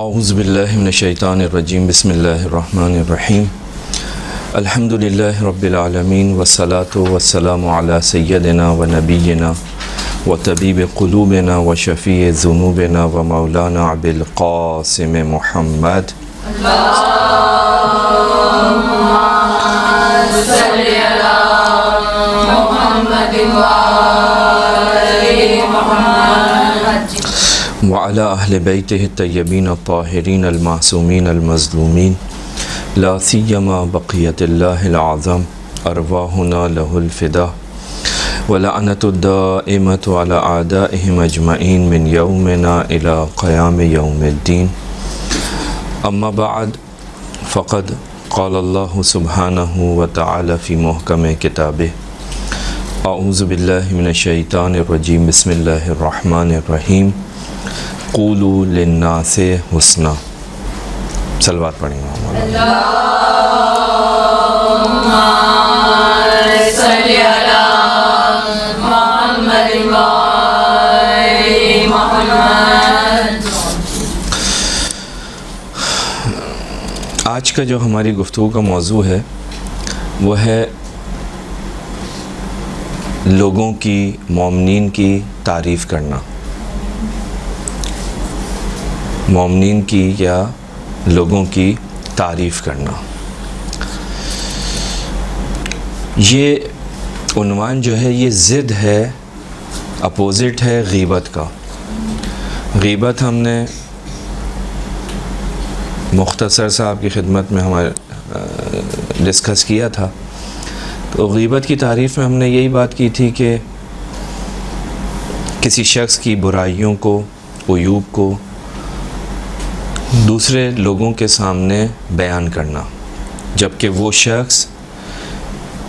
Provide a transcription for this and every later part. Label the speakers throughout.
Speaker 1: اعوذ باللہ من الشیطان الرجیم بسم اللہ الرحمن الرحیم الحمد للہ رب العالمین والصلاة والسلام علی سیدنا و نبینا و طبیب قلوبنا و شفیع ذنوبنا و مولانا ابوالقاسم محمد
Speaker 2: صلی علی محمد
Speaker 1: وعلى اہل بیتہ الطیبین الطاہرین المعصومین المظلومین لا سیما بقیت اللہ العظم ارواحنا لہ الفدا ولعنت الدائمۃ علی اعدائہم اجمعین من یومنا الی قیام یوم الدین اما بعد فقد قال اللہ سبحانہ وتعالی فی محکم کتابہ اعوذ باللہ من الشیطان الرجیم بسم اللہ الرحمن الرحیم قولوا للناس حسنا. صلوات پڑھیں گے.
Speaker 2: اللہم صلی علی محمد محمد.
Speaker 1: آج کا جو ہماری گفتگو کا موضوع ہے وہ ہے لوگوں کی، مومنین کی تعریف کرنا. مومنین کی یا لوگوں کی تعریف کرنا. یہ عنوان جو ہے یہ ضد ہے، اپوزٹ ہے غیبت کا. غیبت ہم نے مختصر سا آپ کی خدمت میں ہمارے ڈسکس کیا تھا. تو غیبت کی تعریف میں ہم نے یہی بات کی تھی کہ کسی شخص کی برائیوں کو، عیوب کو دوسرے لوگوں کے سامنے بیان کرنا، جبکہ وہ شخص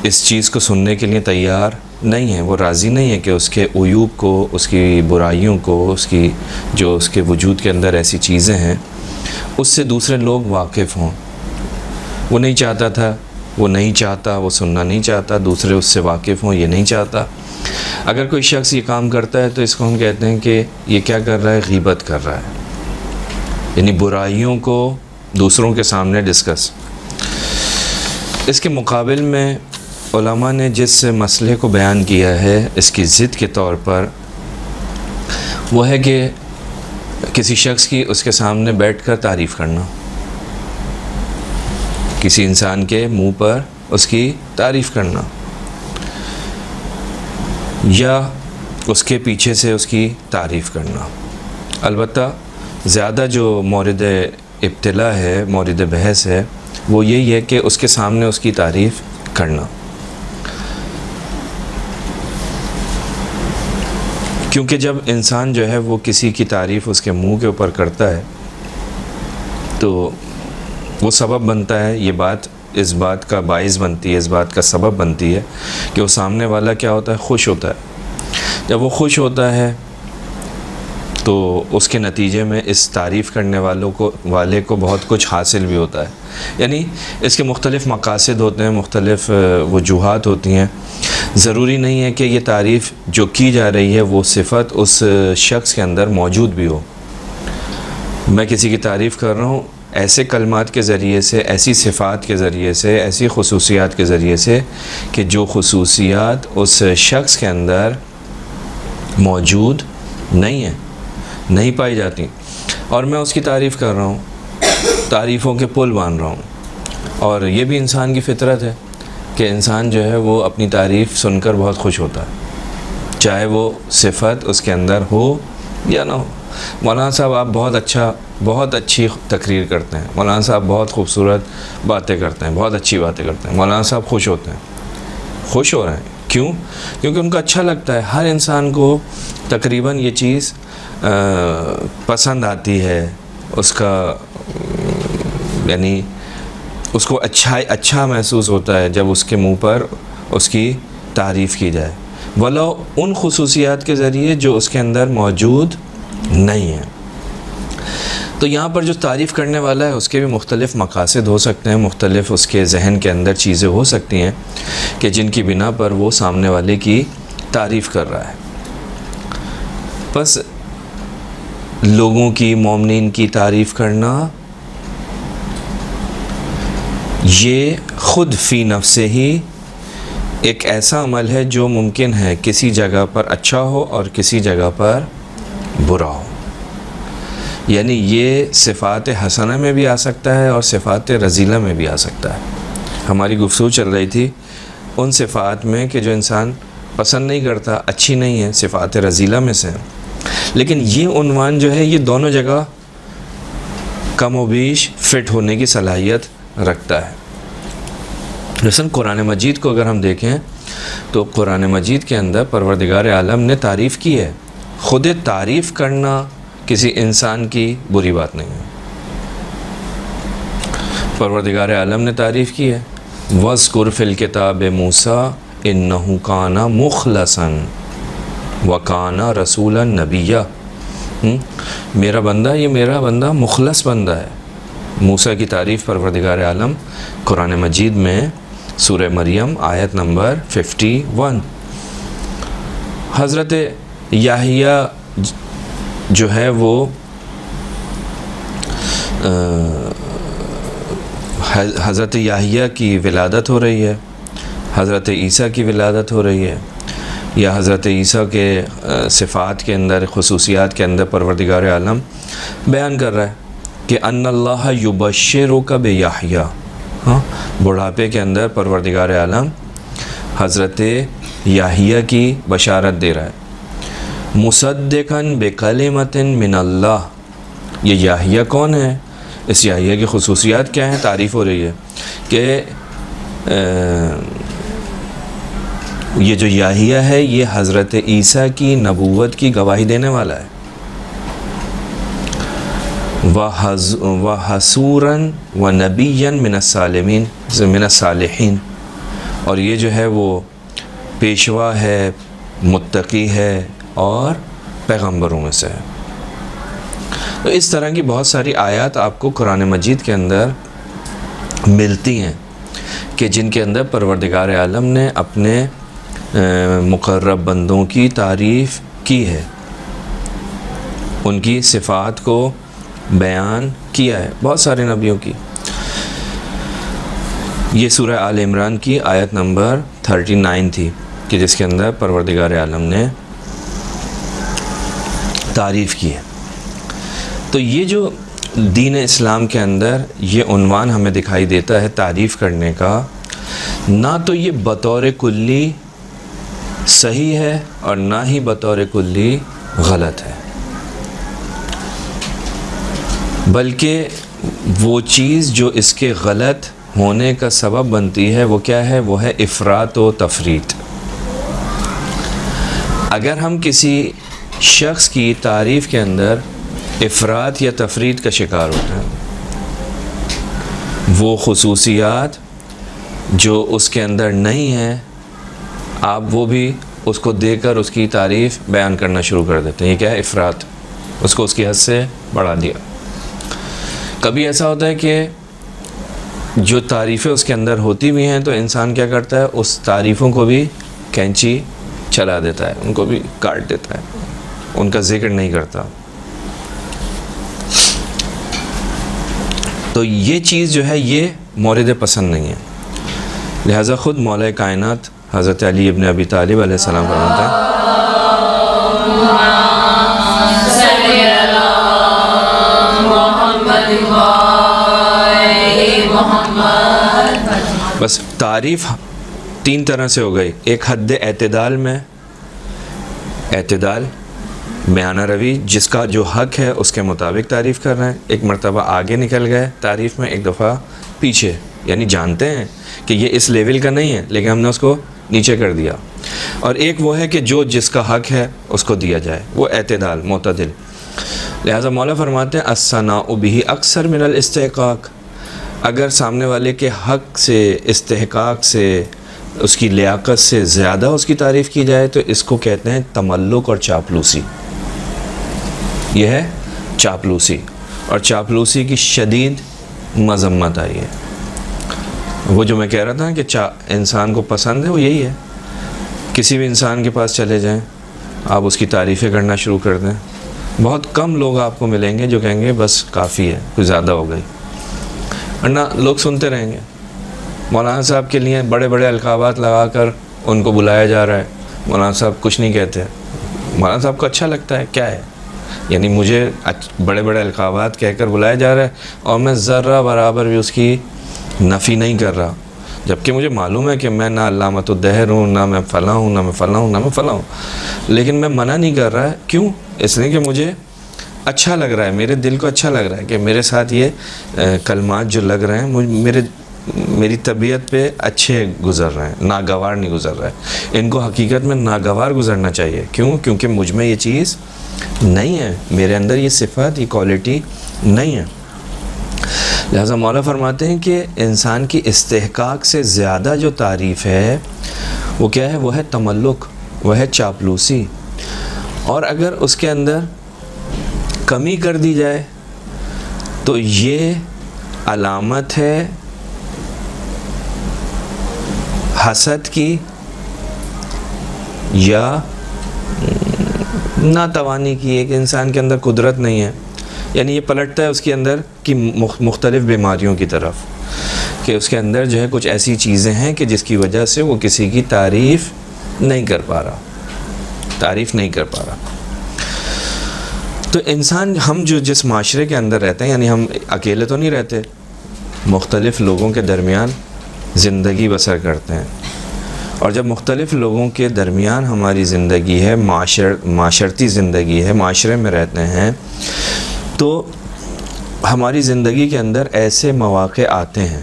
Speaker 1: اس چیز کو سننے کے لیے تیار نہیں ہے، وہ راضی نہیں ہے کہ اس کے عیوب کو، اس کی برائیوں کو، اس کی جو اس کے وجود کے اندر ایسی چیزیں ہیں اس سے دوسرے لوگ واقف ہوں. وہ نہیں چاہتا تھا، وہ نہیں چاہتا، وہ سننا نہیں چاہتا، دوسرے اس سے واقف ہوں، یہ نہیں چاہتا. اگر کوئی شخص یہ کام کرتا ہے تو اس کو ہم کہتے ہیں کہ یہ کیا کر رہا ہے؟ غیبت کر رہا ہے، یعنی برائیوں کو دوسروں کے سامنے ڈسکس. اس کے مقابل میں علماء نے جس مسئلے کو بیان کیا ہے اس کی ضد کے طور پر، وہ ہے کہ کسی شخص کی اس کے سامنے بیٹھ کر تعریف کرنا، کسی انسان کے منہ پر اس کی تعریف کرنا، یا اس کے پیچھے سے اس کی تعریف کرنا. البتہ زیادہ جو مورد ابتلا ہے، مورد بحث ہے، وہ یہی ہے کہ اس کے سامنے اس کی تعریف کرنا. کیونکہ جب انسان جو ہے وہ کسی کی تعریف اس کے منہ کے اوپر کرتا ہے تو وہ سبب بنتا ہے، یہ بات اس بات کا باعث بنتی ہے، اس بات کا سبب بنتی ہے کہ وہ سامنے والا کیا ہوتا ہے؟ خوش ہوتا ہے. جب وہ خوش ہوتا ہے تو اس کے نتیجے میں اس تعریف کرنے والے کو بہت کچھ حاصل بھی ہوتا ہے. یعنی اس کے مختلف مقاصد ہوتے ہیں، مختلف وجوہات ہوتی ہیں. ضروری نہیں ہے کہ یہ تعریف جو کی جا رہی ہے وہ صفت اس شخص کے اندر موجود بھی ہو. میں کسی کی تعریف کر رہا ہوں ایسے کلمات کے ذریعے سے، ایسی صفات کے ذریعے سے، ایسی خصوصیات کے ذریعے سے کہ جو خصوصیات اس شخص کے اندر موجود نہیں ہیں، نہیں پائی جاتی، اور میں اس کی تعریف کر رہا ہوں، تعریفوں کے پل باندھ رہا ہوں. اور یہ بھی انسان کی فطرت ہے کہ انسان جو ہے وہ اپنی تعریف سن کر بہت خوش ہوتا ہے، چاہے وہ صفت اس کے اندر ہو یا نہ ہو. مولانا صاحب آپ بہت اچھی تقریر کرتے ہیں، مولانا صاحب بہت خوبصورت باتیں کرتے ہیں، بہت اچھی باتیں کرتے ہیں. مولانا صاحب خوش ہوتے ہیں، خوش ہو رہے ہیں. کیوں؟ کیونکہ ان کو اچھا لگتا ہے. ہر انسان کو تقریباً یہ چیز پسند آتی ہے، اس کا یعنی اس کو اچھا محسوس ہوتا ہے جب اس کے منہ پر اس کی تعریف کی جائے، ولو ان خصوصیات کے ذریعے جو اس کے اندر موجود نہیں ہیں. تو یہاں پر جو تعریف کرنے والا ہے اس کے بھی مختلف مقاصد ہو سکتے ہیں، مختلف اس کے ذہن کے اندر چیزیں ہو سکتی ہیں کہ جن کی بنا پر وہ سامنے والے کی تعریف کر رہا ہے. بس لوگوں کی، مومنین کی تعریف کرنا یہ خود فی نفس ہی ایک ایسا عمل ہے جو ممکن ہے کسی جگہ پر اچھا ہو اور کسی جگہ پر برا ہو. یعنی یہ صفات حسنہ میں بھی آ سکتا ہے اور صفات رذیلہ میں بھی آ سکتا ہے. ہماری گفتگو چل رہی تھی ان صفات میں کہ جو انسان پسند نہیں کرتا، اچھی نہیں ہے، صفات رذیلہ میں سے. لیکن یہ عنوان جو ہے یہ دونوں جگہ کم و بیش فٹ ہونے کی صلاحیت رکھتا ہے. مثلا قرآن مجید کو اگر ہم دیکھیں تو قرآن مجید کے اندر پروردگار عالم نے تعریف کی ہے. خود تعریف کرنا کسی انسان کی بری بات نہیں ہے. پروردگار عالم نے تعریف کی ہے، وَاذْكُرْ فِي الْكِتَابِ مُوسَىٰ إِنَّهُ كَانَ مُخْلَصًا وَكَانَ رَسُولًا نَبِيًّا. میرا بندہ، یہ میرا بندہ مخلص بندہ ہے. موسیٰ کی تعریف پروردگار عالم قرآن مجید میں سورہ مریم آیت نمبر 51. حضرت یحییٰ جو ہے وہ حضرت یحییٰ کی ولادت ہو رہی ہے، حضرت عیسیٰ کی ولادت ہو رہی ہے، یا حضرت عیسیٰ کے صفات کے اندر، خصوصیات کے اندر پروردگار عالم بیان کر رہا ہے کہ ان اللہ یبشرک بیحییٰ. بڑھاپے کے اندر پروردگار عالم حضرت یحییٰ کی بشارت دے رہا ہے. مصدقاً بکلمۃ من اللہ. یہ یحییٰ کون ہے؟ اس یحییٰ کی خصوصیات کیا ہیں؟ تعریف ہو رہی ہے کہ یہ جو یحییٰ ہے یہ حضرت عیسیٰ کی نبوت کی گواہی دینے والا ہے. وَحَسُورًا وَنَبِيًّا مِنَ الصَّالِحِينَ. اور یہ جو ہے وہ پیشوا ہے، متقی ہے اور پیغمبروں میں سے ہے. تو اس طرح کی بہت ساری آیات آپ کو قرآن مجید کے اندر ملتی ہیں کہ جن کے اندر پروردگار عالم نے اپنے مقرب بندوں کی تعریف کی ہے، ان کی صفات کو بیان کیا ہے، بہت سارے نبیوں کی. یہ سورہ آل عمران کی آیت نمبر 39 تھی کہ جس کے اندر پروردگار عالم نے تعریف کی ہے. تو یہ جو دین اسلام کے اندر یہ عنوان ہمیں دکھائی دیتا ہے تعریف کرنے کا، نہ تو یہ بطور کلی صحیح ہے اور نہ ہی بطور کلی غلط ہے، بلکہ وہ چیز جو اس کے غلط ہونے کا سبب بنتی ہے وہ کیا ہے؟ وہ ہے افراط و تفریط. اگر ہم کسی شخص کی تعریف کے اندر افراط یا تفریط کا شکار ہوتے ہیں، وہ خصوصیات جو اس کے اندر نہیں ہیں آپ وہ بھی اس کو دے کر اس کی تعریف بیان کرنا شروع کر دیتے ہیں. یہ کیا ہے؟ افراط. اس کو اس کی حد سے بڑھا دیا. کبھی ایسا ہوتا ہے کہ جو تعریفیں اس کے اندر ہوتی بھی ہیں تو انسان کیا کرتا ہے؟ اس تعریفوں کو بھی کینچی چلا دیتا ہے، ان کو بھی کاٹ دیتا ہے، ان کا ذکر نہیں کرتا. تو یہ چیز جو ہے یہ مورد پسند نہیں ہے. لہٰذا خود مولا کائنات حضرت علی ابن ابی طالب علیہ السلام فرماتے ہیں بس تعریف 3 طرح سے ہو گئی. ایک حد اعتدال میں، اعتدال بیانہ روی، جس کا جو حق ہے اس کے مطابق تعریف کر رہے ہیں. ایک مرتبہ آگے نکل گئے تعریف میں، ایک دفعہ پیچھے، یعنی جانتے ہیں کہ یہ اس لیول کا نہیں ہے لیکن ہم نے اس کو نیچے کر دیا. اور ایک وہ ہے کہ جو جس کا حق ہے اس کو دیا جائے، وہ اعتدال، معتدل. لہٰذا مولا فرماتے ہیں الثناء بہ اکثر من الاستحقاق. اگر سامنے والے کے حق سے، استحقاق سے، اس کی لیاقت سے زیادہ اس کی تعریف کی جائے تو اس کو کہتے ہیں تملق اور چاپلوسی. یہ ہے چاپلوسی، اور چاپلوسی کی شدید مذمت آئی ہے. وہ جو میں کہہ رہا تھا کہ انسان کو پسند ہے وہ یہی ہے. کسی بھی انسان کے پاس چلے جائیں، آپ اس کی تعریفیں کرنا شروع کر دیں بہت کم لوگ آپ کو ملیں گے جو کہیں گے بس کافی ہے، کچھ زیادہ ہو گئی، ورنہ لوگ سنتے رہیں گے۔ مولانا صاحب کے لیے بڑے بڑے القابات لگا کر ان کو بلایا جا رہا ہے، مولانا صاحب کچھ نہیں کہتے، مولانا صاحب کو اچھا لگتا ہے، کیا ہے یعنی مجھے بڑے بڑے القابات کہہ کر بلایا جا رہا ہے اور میں ذرہ برابر بھی اس کی نفی نہیں کر رہا، جبکہ مجھے معلوم ہے کہ میں نہ علامۃ الدہر ہوں، نہ میں فلاں ہوں، نہ میں فلاں ہوں، نہ میں فلاں ہوں، لیکن میں منع نہیں کر رہا ہے۔ کیوں؟ اس لیے کہ مجھے اچھا لگ رہا ہے، میرے دل کو اچھا لگ رہا ہے کہ میرے ساتھ یہ کلمات جو لگ رہے ہیں میری طبیعت پہ اچھے گزر رہے ہیں، ناگوار نہیں گزر رہا ہے۔ ان کو حقیقت میں ناگوار گزرنا چاہیے۔ کیوں؟ کیونکہ مجھ میں یہ چیز نہیں ہے، میرے اندر یہ صفت، یہ کوالٹی نہیں ہے۔ لہٰذا مولا فرماتے ہیں کہ انسان کی استحقاق سے زیادہ جو تعریف ہے وہ کیا ہے؟ وہ ہے تملق، وہ ہے چاپلوسی، اور اگر اس کے اندر کمی کر دی جائے تو یہ علامت ہے حسد کی یا ناتوانی کی، ایک انسان کے اندر قدرت نہیں ہے، یعنی یہ پلٹتا ہے اس کے اندر کی مختلف بیماریوں کی طرف، کہ اس کے اندر جو ہے کچھ ایسی چیزیں ہیں کہ جس کی وجہ سے وہ کسی کی تعریف نہیں کر پا رہا، تعریف نہیں کر پا رہا۔ تو انسان، ہم جو جس معاشرے کے اندر رہتے ہیں، یعنی ہم اکیلے تو نہیں رہتے، مختلف لوگوں کے درمیان زندگی بسر کرتے ہیں، اور جب مختلف لوگوں کے درمیان ہماری زندگی ہے، معاشرتی زندگی ہے، معاشرے میں رہتے ہیں، تو ہماری زندگی کے اندر ایسے مواقع آتے ہیں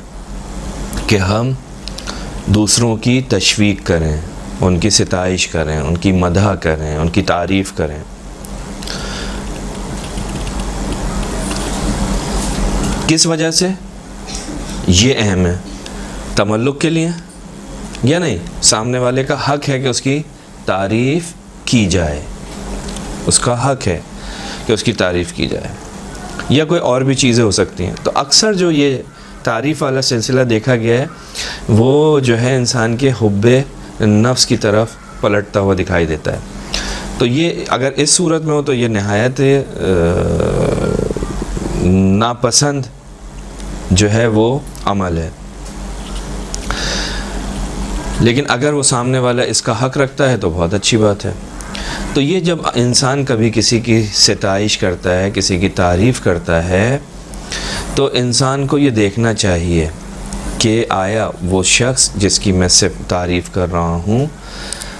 Speaker 1: کہ ہم دوسروں کی تشویق کریں، ان کی ستائش کریں، ان کی مدح کریں، ان کی تعریف کریں۔ کس وجہ سے؟ یہ اہم ہے، تملق کے لیے یا نہیں؟ سامنے والے کا حق ہے کہ اس کی تعریف کی جائے، اس کا حق ہے کہ اس کی تعریف کی جائے، یا کوئی اور بھی چیزیں ہو سکتی ہیں۔ تو اکثر جو یہ تعریف والا سلسلہ دیکھا گیا ہے وہ جو ہے انسان کے حب نفس کی طرف پلٹتا ہوا دکھائی دیتا ہے۔ تو یہ اگر اس صورت میں ہو تو یہ نہایت ناپسند جو ہے وہ عمل ہے، لیکن اگر وہ سامنے والا اس کا حق رکھتا ہے تو بہت اچھی بات ہے۔ تو یہ جب انسان کبھی کسی کی ستائش کرتا ہے، کسی کی تعریف کرتا ہے، تو انسان کو یہ دیکھنا چاہیے کہ آیا وہ شخص جس کی میں صرف تعریف کر رہا ہوں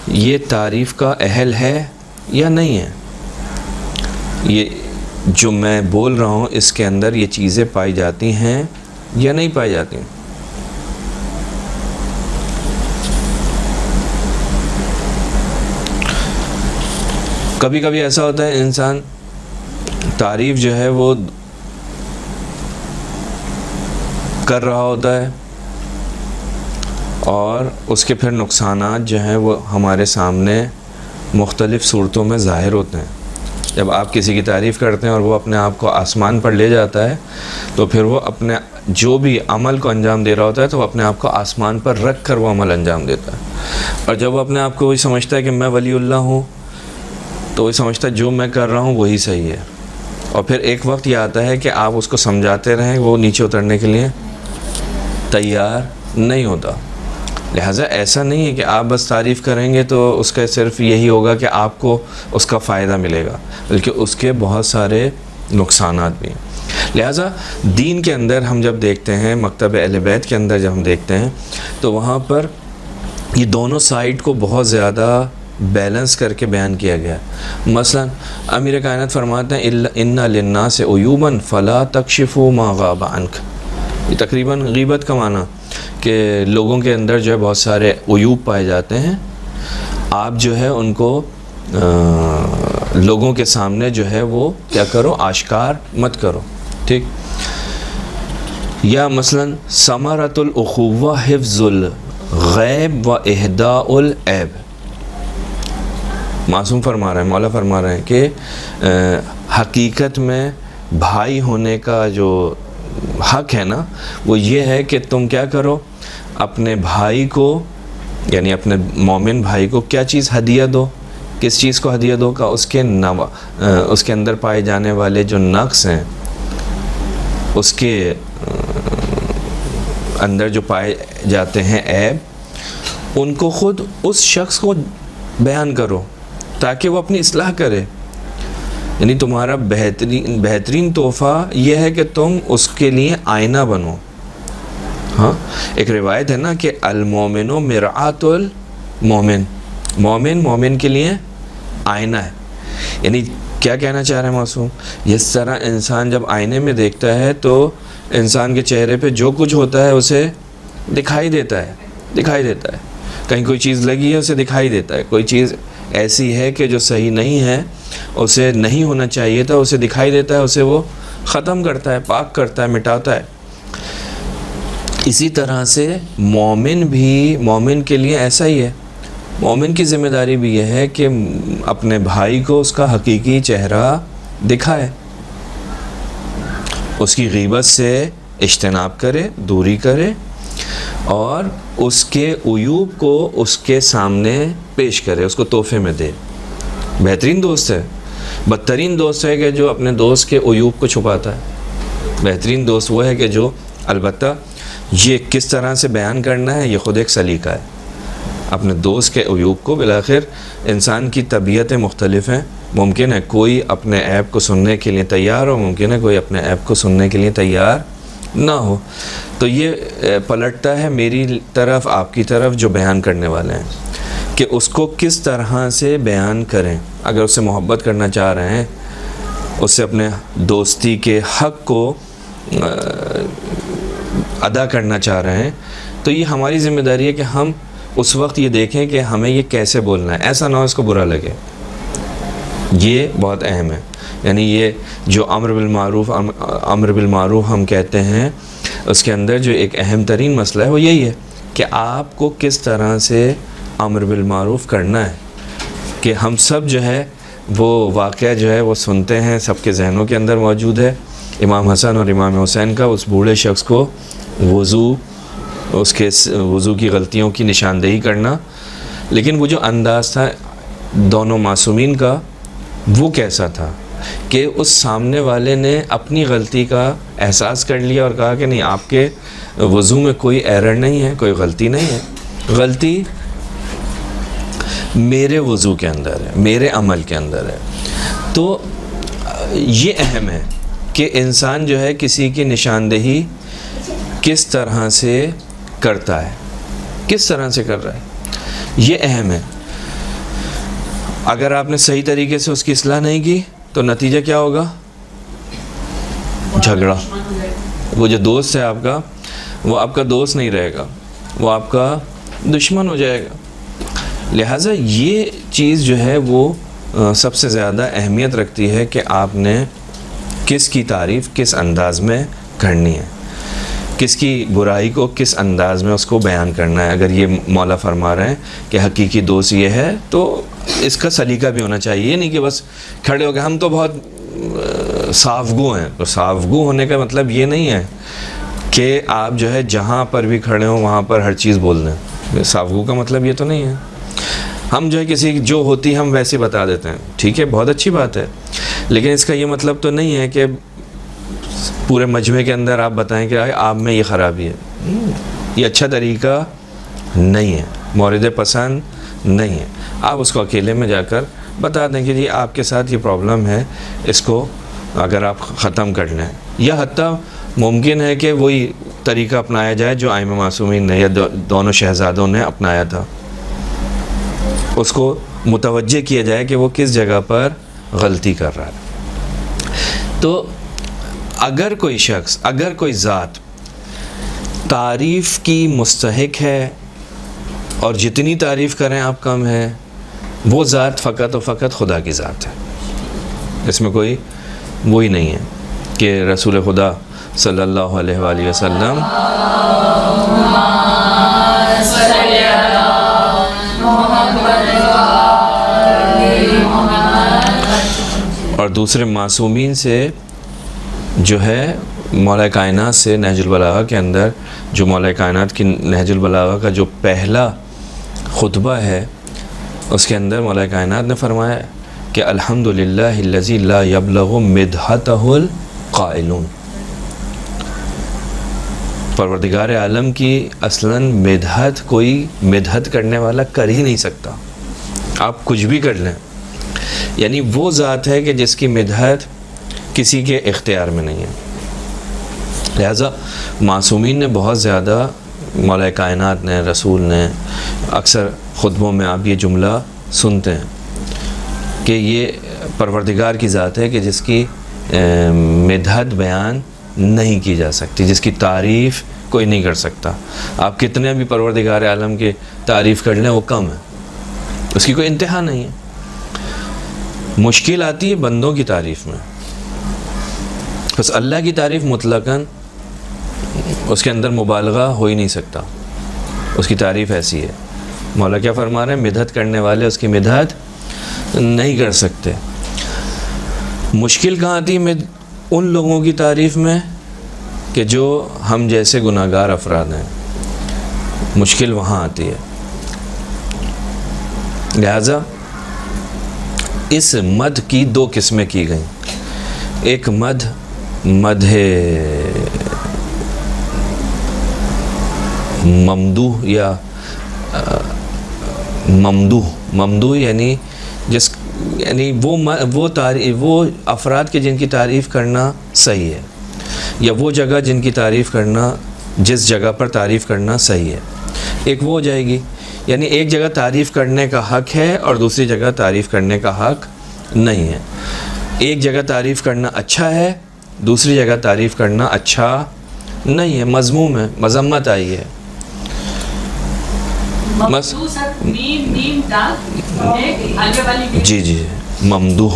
Speaker 1: یہ تعریف کا اہل ہے یا نہیں ہے، یہ جو میں بول رہا ہوں اس کے اندر یہ چیزیں پائی جاتی ہیں یا نہیں پائی جاتی ہیں۔ کبھی کبھی ایسا ہوتا ہے انسان تعریف جو ہے وہ کر رہا ہوتا ہے اور اس کے پھر نقصانات جو ہیں وہ ہمارے سامنے مختلف صورتوں میں ظاہر ہوتے ہیں۔ جب آپ کسی کی تعریف کرتے ہیں اور وہ اپنے آپ کو آسمان پر لے جاتا ہے تو پھر وہ اپنے جو بھی عمل کو انجام دے رہا ہوتا ہے تو وہ اپنے آپ کو آسمان پر رکھ کر وہ عمل انجام دیتا ہے، اور جب وہ اپنے آپ کو وہی سمجھتا ہے کہ میں ولی اللہ ہوں تو وہی سمجھتا ہے جو میں کر رہا ہوں وہی صحیح ہے، اور پھر ایک وقت یہ آتا ہے کہ آپ اس کو سمجھاتے رہیں، وہ نیچے اترنے کے لیے تیار نہیں ہوتا۔ لہٰذا ایسا نہیں ہے کہ آپ بس تعریف کریں گے تو اس کا صرف یہی ہوگا کہ آپ کو اس کا فائدہ ملے گا، بلکہ اس کے بہت سارے نقصانات بھی ہیں۔ لہٰذا دین کے اندر ہم جب دیکھتے ہیں، مکتب اہل بیت کے اندر جب ہم دیکھتے ہیں تو وہاں پر یہ دونوں سائڈ کو بہت زیادہ بیلنس کر کے بیان کیا گیا ہے۔ مثلا امیر کائنات فرماتے ہیں اِنَّ لِلنَّاسِ عُیُوبًا فَلَا تَکْشِفُوا مَا غَابَ عَنْکَ، یہ تقریباً غیبت کا معنی کہ لوگوں کے اندر جو ہے بہت سارے عیوب پائے جاتے ہیں، آپ جو ہے ان کو لوگوں کے سامنے جو ہے وہ کیا کرو، آشکار مت کرو، ٹھیک۔ یا مثلا ثمرۃ الاخوہ حفظ الغیب و اہداء العیب، معصوم فرما رہے ہیں، مولا فرما رہے ہیں کہ حقیقت میں بھائی ہونے کا جو حق ہے نا وہ یہ ہے کہ تم کیا کرو، اپنے بھائی کو یعنی اپنے مومن بھائی کو کیا چیز ہدیہ دو، کس چیز کو ہدیہ دو؟ کا اس کے اندر پائے جانے والے جو نقص ہیں، اس کے اندر جو پائے جاتے ہیں عیب، ان کو خود اس شخص کو بیان کرو تاکہ وہ اپنی اصلاح کرے. یعنی تمہارا بہترین تحفہ یہ ہے کہ تم اس کے لیے آئینہ بنو. ہاں، ایک روایت ہے نا کہ المومن مرآۃ المومن، مومن کے لیے آئینہ ہے. یعنی کیا کہنا چاہ رہے ہیں معصوم؟ اس طرح انسان جب آئینے میں دیکھتا ہے تو انسان کے چہرے پہ جو کچھ ہوتا ہے اسے دکھائی دیتا ہے. کہیں کوئی چیز لگی ہے اسے دکھائی دیتا ہے، کوئی چیز ایسی ہے کہ جو صحیح نہیں ہے، اسے نہیں ہونا چاہیے تھا، اسے دکھائی دیتا ہے، اسے وہ ختم کرتا ہے، پاک کرتا ہے، مٹاتا ہے. اسی طرح سے مومن کے لیے ایسا ہی ہے. مومن کی ذمہ داری بھی یہ ہے کہ اپنے بھائی کو اس کا حقیقی چہرہ دکھائے، اس کی غیبت سے اجتناب کرے، دوری کرے، اور اس کے عیوب کو اس کے سامنے پیش کرے، اس کو تحفے میں دے. بہترین دوست ہے. بدترین دوست ہے کہ جو اپنے دوست کے عیوب کو چھپاتا ہے. بہترین دوست وہ ہے کہ جو، البتہ یہ کس طرح سے بیان کرنا ہے یہ خود ایک سلیقہ ہے. اپنے دوست کے عیوب کو، بالآخر انسان کی طبیعتیں مختلف ہیں. ممکن ہے کوئی اپنے عیب کو سننے کے لیے تیار ہو، ممکن ہے کوئی اپنے عیب کو سننے کے لیے تیار نہ ہو. تو یہ پلٹتا ہے میری طرف، آپ کی طرف، جو بیان کرنے والے ہیں، کہ اس کو کس طرح سے بیان کریں. اگر اس سے محبت کرنا چاہ رہے ہیں، اس سے اپنے دوستی کے حق کو ادا کرنا چاہ رہے ہیں، تو یہ ہماری ذمہ داری ہے کہ ہم اس وقت یہ دیکھیں کہ ہمیں یہ کیسے بولنا ہے، ایسا نہ ہو اس کو برا لگے. یہ بہت اہم ہے. یعنی یہ جو امر بالمعروف ہم کہتے ہیں، اس کے اندر جو ایک اہم ترین مسئلہ ہے وہ یہی ہے کہ آپ کو کس طرح سے امر بالمعروف کرنا ہے. کہ ہم سب جو ہے وہ واقعہ جو ہے وہ سنتے ہیں، سب کے ذہنوں کے اندر موجود ہے. امام حسن اور امام حسین کا اس بوڑھے شخص کو اس کے وضو کی غلطیوں کی نشاندہی کرنا، لیکن وہ جو انداز تھا دونوں معصومین کا، وہ کیسا تھا کہ اس سامنے والے نے اپنی غلطی کا احساس کر لیا اور کہا کہ نہیں، آپ کے وضو میں کوئی ایرر نہیں ہے، کوئی غلطی نہیں ہے، غلطی میرے وضو کے اندر ہے، میرے عمل کے اندر ہے. تو یہ اہم ہے کہ انسان جو ہے کسی کی نشاندہی کس طرح سے کرتا ہے، کس طرح سے کر رہا ہے، یہ اہم ہے. اگر آپ نے صحیح طریقے سے اس کی اصلاح نہیں کی تو نتیجہ کیا ہوگا؟ جھگڑا. وہ جو دوست ہے آپ کا، وہ آپ کا دوست نہیں رہے گا، وہ آپ کا دشمن ہو جائے گا. لہٰذا یہ چیز جو ہے وہ سب سے زیادہ اہمیت رکھتی ہے کہ آپ نے کس کی تعریف کس انداز میں کرنی ہے، کس کی برائی کو کس انداز میں اس کو بیان کرنا ہے. اگر یہ مولا فرما رہے ہیں کہ حقیقی دوست یہ ہے، تو اس کا سلیقہ بھی ہونا چاہیے. یہ نہیں کہ بس کھڑے ہو گئے ہم تو بہت صاف گو ہیں. تو صاف گو ہونے کا مطلب یہ نہیں ہے کہ آپ جو ہے جہاں پر بھی کھڑے ہوں وہاں پر ہر چیز بول دیں. صاف گو کا مطلب یہ تو نہیں ہے. ہم جو ہے کسی جو ہوتی ہم ویسے بتا دیتے ہیں، ٹھیک ہے، بہت اچھی بات ہے، لیکن اس کا یہ مطلب تو نہیں ہے کہ پورے مجمع کے اندر آپ بتائیں کہ آپ میں یہ خرابی ہے. یہ اچھا طریقہ نہیں ہے، مورد پسند نہیں ہے. آپ اس کو اکیلے میں جا کر بتا دیں کہ جی آپ کے ساتھ یہ پرابلم ہے، اس کو اگر آپ ختم کر لیں. یا حتیٰ ممکن ہے کہ وہی طریقہ اپنایا جائے جو ائمہ معصومین نے یا دونوں شہزادوں نے اپنایا تھا. اس کو متوجہ کیا جائے کہ وہ کس جگہ پر غلطی کر رہا ہے. تو اگر کوئی شخص، اگر کوئی ذات تعریف کی مستحق ہے اور جتنی تعریف کریں آپ کم ہے، وہ ذات فقط و فقط خدا کی ذات ہے. اس میں کوئی وہی نہیں ہے کہ رسول خدا صلی اللہ علیہ وآلہ وسلم اور دوسرے معصومین سے جو ہے مولا کائنات سے نہج البلاغہ کے اندر، جو مولا کائنات کی نہج البلاغہ کا جو پہلا خطبہ ہے اس کے اندر مولا کائنات نے فرمایا کہ الحمدللہ الذی لا یبلغ مدحتہ القائلون، پروردگار عالم کی اصلاً مدحت کوئی مدحت کرنے والا کر ہی نہیں سکتا، آپ کچھ بھی کر لیں، یعنی وہ ذات ہے کہ جس کی مدحت کسی کے اختیار میں نہیں ہے۔ لہٰذا معصومین نے بہت زیادہ، مولا کائنات نے، رسول نے، اکثر خطبوں میں آپ یہ جملہ سنتے ہیں کہ یہ پروردگار کی ذات ہے کہ جس کی مدحت بیان نہیں کی جا سکتی، جس کی تعریف کوئی نہیں کر سکتا۔ آپ کتنے بھی پروردگار عالم کی تعریف کر لیں وہ کم ہے، اس کی کوئی انتہا نہیں ہے۔ مشکل آتی ہے بندوں کی تعریف میں، بس اللہ کی تعریف مطلقاً اس کے اندر مبالغہ ہو ہی نہیں سکتا، اس کی تعریف ایسی ہے۔ مولا کیا فرما رہے ہیں؟ مدحت کرنے والے اس کی مدحت نہیں کر سکتے۔ مشکل کہاں آتی ہے ان لوگوں کی تعریف میں کہ جو ہم جیسے گناہ گار افراد ہیں، مشکل وہاں آتی ہے۔ لہذا اس مدح کی دو قسمیں کی گئیں، ایک مدح ممدوح یا ممدوح یعنی وہ افراد کے جن کی تعریف کرنا صحیح ہے، یا وہ جگہ جن کی تعریف کرنا، جس جگہ پر تعریف کرنا صحیح ہے، ایک وہ ہو جائے گی، یعنی ایک جگہ تعریف کرنے کا حق ہے اور دوسری جگہ تعریف کرنے کا حق نہیں ہے۔ ایک جگہ تعریف کرنا اچھا ہے، دوسری جگہ تعریف کرنا اچھا نہیں ہے، مذموم ہے، مذمت آئی ہے۔ جی ممدوح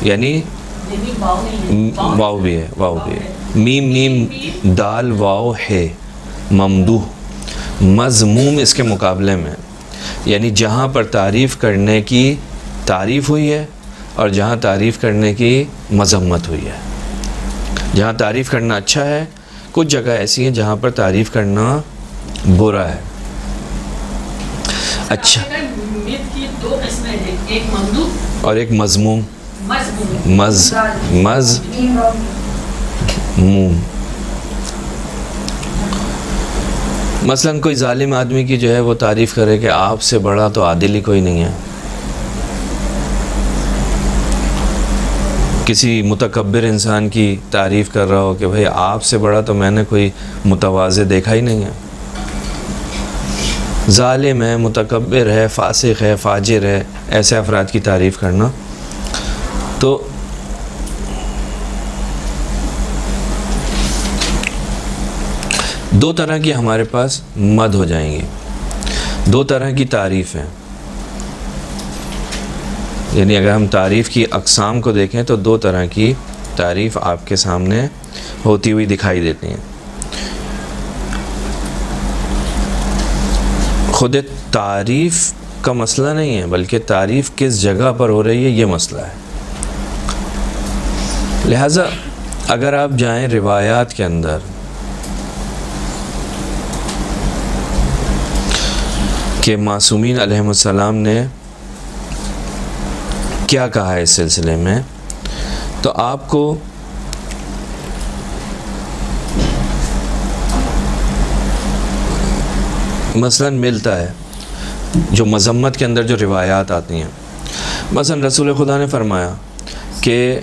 Speaker 1: یعنی واو بھی ہے، میم دال واو ہے، ممدوح۔ مذموم اس کے مقابلے میں، یعنی جہاں پر تعریف کرنے کی تعریف ہوئی ہے اور جہاں تعریف کرنے کی مذمت ہوئی ہے۔ جہاں تعریف کرنا اچھا ہے، کچھ جگہ ایسی ہیں جہاں پر تعریف کرنا برا ہے۔ اچھا، اور ایک مذموم، مثلاً کوئی ظالم آدمی کی جو ہے وہ تعریف کرے کہ آپ سے بڑا تو عادل ہی کوئی نہیں ہے، کسی متکبر انسان کی تعریف کر رہا ہو کہ بھئی آپ سے بڑا تو میں نے کوئی متواضع دیکھا ہی نہیں ہے، ظالم ہے، متکبر ہے، فاسق ہے، فاجر ہے، ایسے افراد کی تعریف کرنا۔ تو دو طرح کی ہمارے پاس مد ہو جائیں گی، دو طرح کی تعریف ہیں، یعنی اگر ہم تعریف کی اقسام کو دیکھیں تو دو طرح کی تعریف آپ کے سامنے ہوتی ہوئی دکھائی دیتی ہیں۔ خود تعریف کا مسئلہ نہیں ہے، بلکہ تعریف کس جگہ پر ہو رہی ہے یہ مسئلہ ہے۔ لہٰذا اگر آپ جائیں روایات کے اندر کہ معصومین علیہم السلام نے کیا کہا ہے اس سلسلے میں، تو آپ کو مثلاً ملتا ہے جو مذمت کے اندر جو روایات آتی ہیں۔ مثلاً رسول خدا نے فرمایا کہ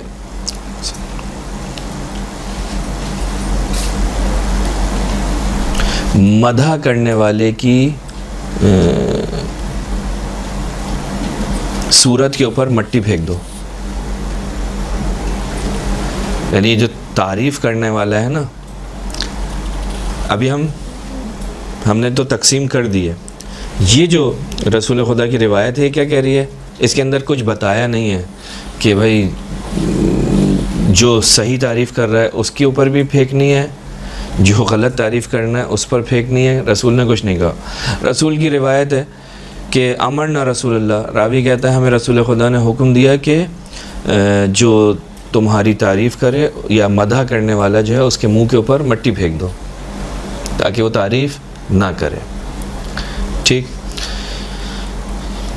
Speaker 1: مدح کرنے والے کی صورت کے اوپر مٹی پھینک دو، یعنی جو تعریف کرنے والا ہے نا، ابھی ہم نے تو تقسیم کر دی ہے، یہ جو رسول خدا کی روایت ہے کیا کہہ رہی ہے، اس کے اندر کچھ بتایا نہیں ہے کہ بھائی جو صحیح تعریف کر رہا ہے اس کے اوپر بھی پھینکنی ہے، جو غلط تعریف کرنا ہے اس پر پھینکنی ہے۔ رسول نے کچھ نہیں کہا۔ رسول کی روایت ہے کہ امرنا رسول اللہ، راوی کہتا ہے ہمیں رسول خدا نے حکم دیا کہ جو تمہاری تعریف کرے یا مدح کرنے والا جو ہے اس کے منہ کے اوپر مٹی پھینک دو تاکہ وہ تعریف نہ کرے۔ ٹھیک،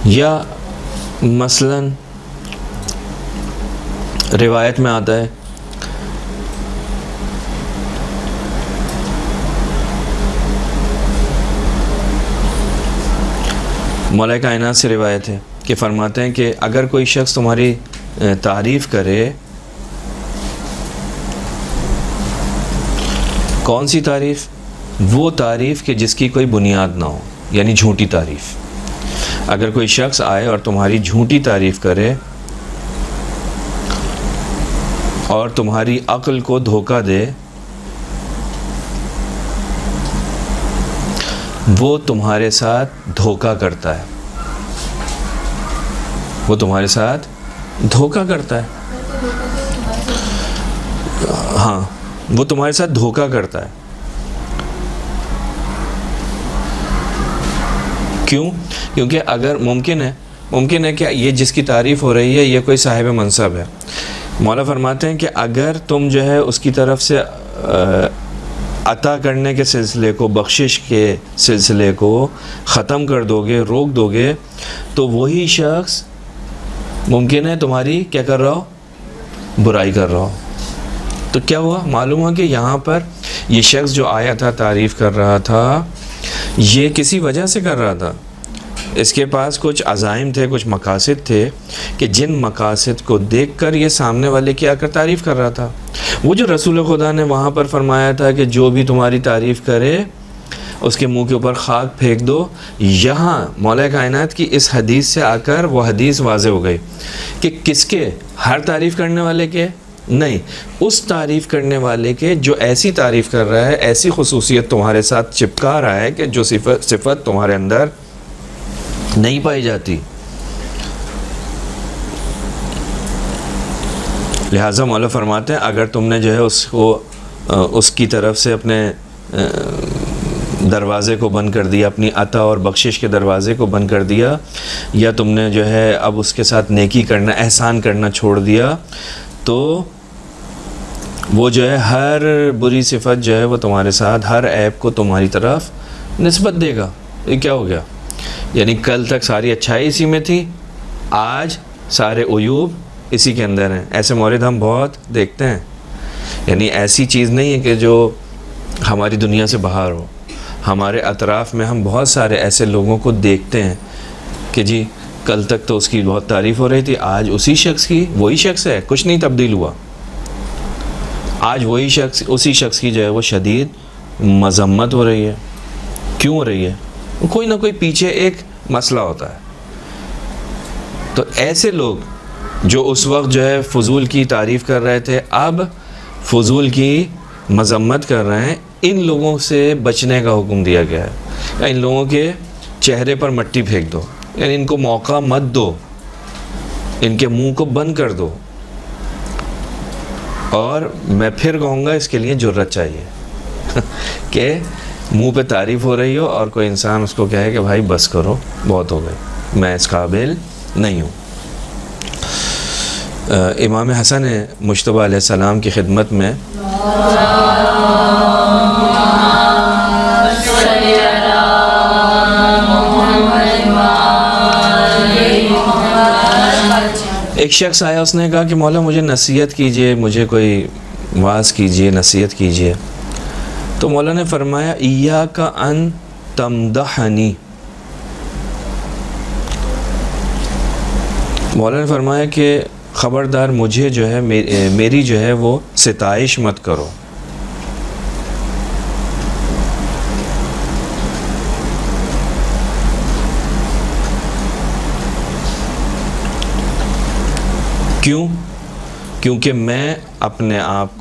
Speaker 1: یا مثلاً روایت میں آتا ہے مولا کائنات سے روایت ہے کہ فرماتے ہیں کہ اگر کوئی شخص تمہاری تعریف کرے، کون سی تعریف؟ وہ تعریف کہ جس کی کوئی بنیاد نہ ہو، یعنی جھوٹی تعریف۔ اگر کوئی شخص آئے اور تمہاری جھوٹی تعریف کرے اور تمہاری عقل کو دھوکہ دے، وہ تمہارے ساتھ دھوکہ کرتا ہے، وہ تمہارے ساتھ دھوکہ کرتا ہے، ہاں وہ تمہارے ساتھ دھوکہ کرتا ہے۔ کیوں؟ کیونکہ اگر ممکن ہے کہ یہ جس کی تعریف ہو رہی ہے یہ کوئی صاحب منصب ہے۔ مولا فرماتے ہیں کہ اگر تم جو ہے اس کی طرف سے عطا کرنے کے سلسلے کو، بخشش کے سلسلے کو ختم کر دو گے، روک دو گے، تو وہی شخص ممکن ہے تمہاری کیا کر رہا ہو؟ برائی کر رہا ہو۔ تو کیا ہوا؟ معلوم ہوا کہ یہاں پر یہ شخص جو آیا تھا، تعریف کر رہا تھا، یہ کسی وجہ سے کر رہا تھا۔ اس کے پاس کچھ عزائم تھے، کچھ مقاصد تھے کہ جن مقاصد کو دیکھ کر یہ سامنے والے کی آ کر تعریف کر رہا تھا۔ وہ جو رسول خدا نے وہاں پر فرمایا تھا کہ جو بھی تمہاری تعریف کرے اس کے منہ کے اوپر خاک پھینک دو، یہاں مولا کائنات کی اس حدیث سے آ کر وہ حدیث واضح ہو گئی کہ کس کے؟ ہر تعریف کرنے والے کے نہیں، اس تعریف کرنے والے کے جو ایسی تعریف کر رہا ہے، ایسی خصوصیت تمہارے ساتھ چپکا رہا ہے کہ جو صفت تمہارے اندر نہیں پائی جاتی۔ لہٰذا مولا فرماتے ہیں اگر تم نے جو ہے اس کو اس کی طرف سے اپنے دروازے کو بند کر دیا، اپنی عطا اور بخشش کے دروازے کو بند کر دیا، یا تم نے جو ہے اب اس کے ساتھ نیکی کرنا، احسان کرنا چھوڑ دیا، تو وہ جو ہے ہر بری صفت جو ہے وہ تمہارے ساتھ، ہر عیب کو تمہاری طرف نسبت دے گا۔ یہ کیا ہو گیا؟ یعنی کل تک ساری اچھائی اسی میں تھی، آج سارے عیوب اسی کے اندر ہیں۔ ایسے مورد ہم بہت دیکھتے ہیں، یعنی ایسی چیز نہیں ہے کہ جو ہماری دنیا سے باہر ہو۔ ہمارے اطراف میں ہم بہت سارے ایسے لوگوں کو دیکھتے ہیں کہ جی کل تک تو اس کی بہت تعریف ہو رہی تھی، آج اسی شخص کی، وہی شخص ہے، کچھ نہیں تبدیل ہوا، آج وہی شخص، اسی شخص کی جو ہے وہ شدید مذمت ہو رہی ہے۔ کیوں ہو رہی ہے؟ کوئی نہ کوئی پیچھے ایک مسئلہ ہوتا ہے۔ تو ایسے لوگ جو اس وقت جو ہے فضول کی تعریف کر رہے تھے، اب فضول کی مذمت کر رہے ہیں، ان لوگوں سے بچنے کا حکم دیا گیا ہے۔ ان لوگوں کے چہرے پر مٹی پھینک دو، یعنی ان کو موقع مت دو، ان کے منہ کو بند کر دو۔ اور میں پھر کہوں گا اس کے لیے جرأت چاہیے کہ منہ پہ تعریف ہو رہی ہو اور کوئی انسان اس کو کہے کہ بھائی بس کرو، بہت ہو گئی، میں اس قابل نہیں ہوں۔ امام حسن مجتبیٰ علیہ السلام کی خدمت میں ایک شخص آیا، اس نے کہا کہ مولا مجھے نصیحت کیجئے، مجھے کوئی واعظ کیجئے، نصیحت کیجئے۔ تو مولا نے فرمایا ایاک ان تمدحنی، مولا نے فرمایا کہ خبردار مجھے جو ہے میری جو ہے وہ ستائش مت کرو۔ کیوں؟ کیونکہ میں اپنے آپ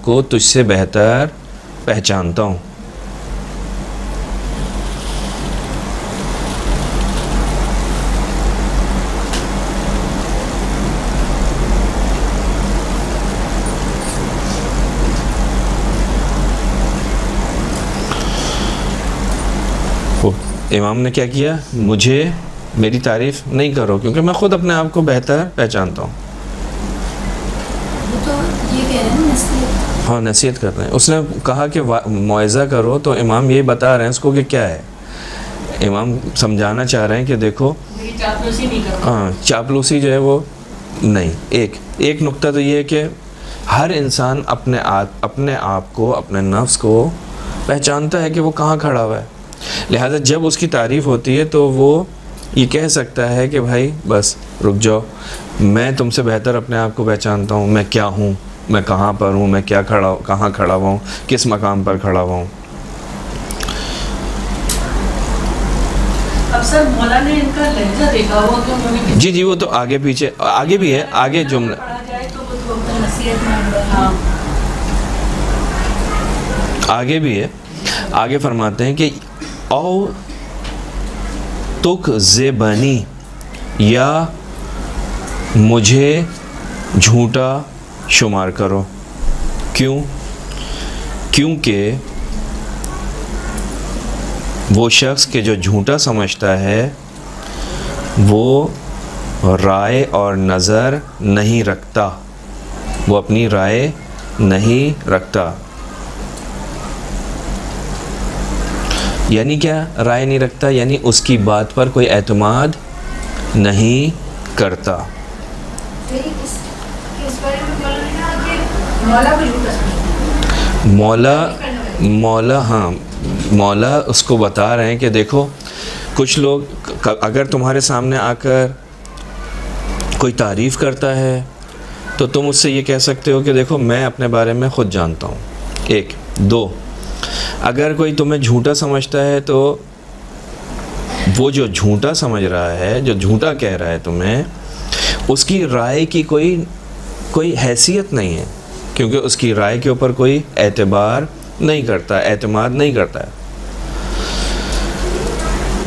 Speaker 1: کو تجھ سے بہتر پہچانتا ہوں۔ امام نے کیا کیا؟ مجھے میری تعریف نہیں کرو کیونکہ میں خود اپنے آپ کو بہتر پہچانتا ہوں۔
Speaker 3: وہ تو یہ کہہ رہے ہیں نصیحت
Speaker 1: ہاں نصیحت کر رہے ہیں. اس نے کہا کہ موعظہ کرو، تو امام یہی بتا رہے ہیں اس کو کہ کیا ہے. امام سمجھانا چاہ رہے ہیں کہ دیکھو ہاں چاپلوسی جو ہے وہ نہیں. ایک نقطہ تو یہ ہے کہ ہر انسان اپنے آپ کو، اپنے نفس کو پہچانتا ہے کہ وہ کہاں کھڑا ہوا ہے. لہذا جب اس کی تعریف ہوتی ہے تو وہ یہ کہہ سکتا ہے کہ بھائی بس رک جاؤ، میں تم سے بہتر اپنے آپ کو پہچانتا ہوں، میں کیا ہوں، میں کہاں پر ہوں، میں کہاں کھڑا ہوا ہوں، کس مقام پر کھڑا ہوا ہوں.
Speaker 3: اب سر مولا نے ان کا لہجہ دیکھا ہوا کہ انہوں نے
Speaker 1: جی وہ تو آگے پیچھے آگے بھی ہے، آگے جملہ
Speaker 3: پڑھا جائے تو وہ تو اپنا نصیحت میں
Speaker 1: آگے بھی ہے. آگے فرماتے ہیں کہ او تک زبانی، یا مجھے جھوٹا شمار کرو. کیونکہ وہ شخص کہ جو جھوٹا سمجھتا ہے وہ رائے اور نظر نہیں رکھتا، وہ اپنی رائے نہیں رکھتا. یعنی کیا رائے نہیں رکھتا؟ یعنی اس کی بات پر کوئی اعتماد نہیں کرتا. مولا اس کو بتا رہے ہیں کہ دیکھو کچھ لوگ اگر تمہارے سامنے آ کر کوئی تعریف کرتا ہے تو تم اس سے یہ کہہ سکتے ہو کہ دیکھو میں اپنے بارے میں خود جانتا ہوں. 1 2 اگر کوئی تمہیں جھوٹا سمجھتا ہے تو وہ جو جھوٹا سمجھ رہا ہے، جو جھوٹا کہہ رہا ہے تمہیں، اس کی رائے کی کوئی حیثیت نہیں ہے، کیونکہ اس کی رائے کے اوپر کوئی اعتبار نہیں کرتا، اعتماد نہیں کرتا ہے.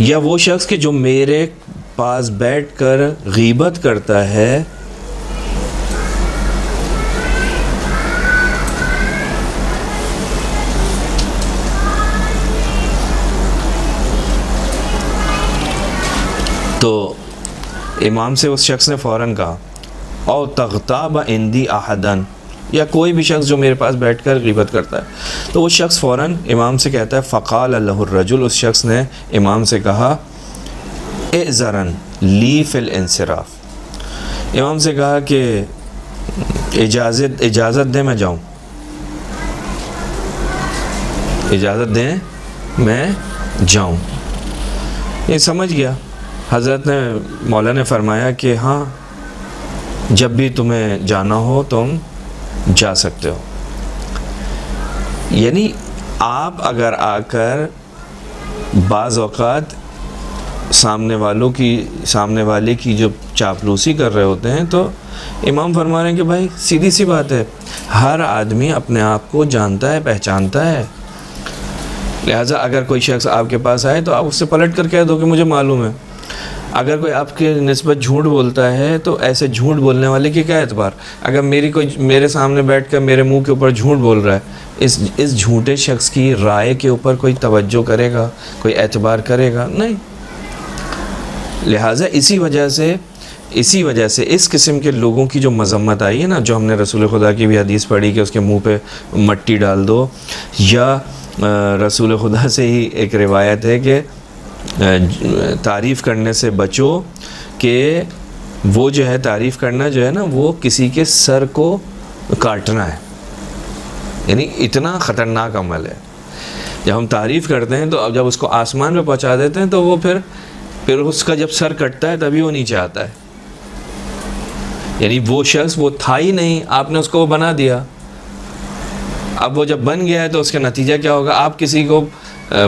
Speaker 1: یا وہ شخص کہ جو میرے پاس بیٹھ کر غیبت کرتا ہے، تو امام سے اس شخص نے فوراً کہا او تغتاب عندی احدن، یا کوئی بھی شخص جو میرے پاس بیٹھ کر غیبت کرتا ہے. تو وہ شخص فوراً امام سے کہتا ہے فقال له الرجل، اس شخص نے امام سے کہا اعذرن لی فی الانصراف، امام سے کہا کہ اجازت دیں میں جاؤں، اجازت دیں میں جاؤں. یہ سمجھ گیا. حضرت نے مولا نے فرمایا کہ ہاں جب بھی تمہیں جانا ہو تم جا سکتے ہو. یعنی آپ اگر آ کر بعض اوقات سامنے والے کی جو چاپلوسی کر رہے ہوتے ہیں تو امام فرما رہے ہیں کہ بھائی سیدھی سی بات ہے، ہر آدمی اپنے آپ کو جانتا ہے، پہچانتا ہے. لہٰذا اگر کوئی شخص آپ کے پاس آئے تو آپ اس سے پلٹ کر کہہ دو کہ مجھے معلوم ہے. اگر کوئی آپ کے نسبت جھوٹ بولتا ہے تو ایسے جھوٹ بولنے والے کی کیا اعتبار؟ اگر میرے سامنے بیٹھ کر میرے منہ کے اوپر جھوٹ بول رہا ہے، اس جھوٹے شخص کی رائے کے اوپر کوئی توجہ کرے گا، کوئی اعتبار کرے گا؟ نہیں. لہٰذا اسی وجہ سے اس قسم کے لوگوں کی جو مذمت آئی ہے نا، جو ہم نے رسول خدا کی بھی حدیث پڑھی کہ اس کے منہ پہ مٹی ڈال دو، یا رسول خدا سے ہی ایک روایت ہے کہ تعریف کرنے سے بچو، کہ وہ جو ہے تعریف کرنا جو ہے نا وہ کسی کے سر کو کاٹنا ہے. یعنی اتنا خطرناک عمل ہے. جب ہم تعریف کرتے ہیں تو اب جب اس کو آسمان پہ پہنچا دیتے ہیں تو وہ پھر اس کا جب سر کٹتا ہے تبھی وہ نیچے آتا ہے. یعنی وہ شخص وہ تھا ہی نہیں، آپ نے اس کو بنا دیا. اب وہ جب بن گیا ہے تو اس کا نتیجہ کیا ہوگا؟ آپ کسی کو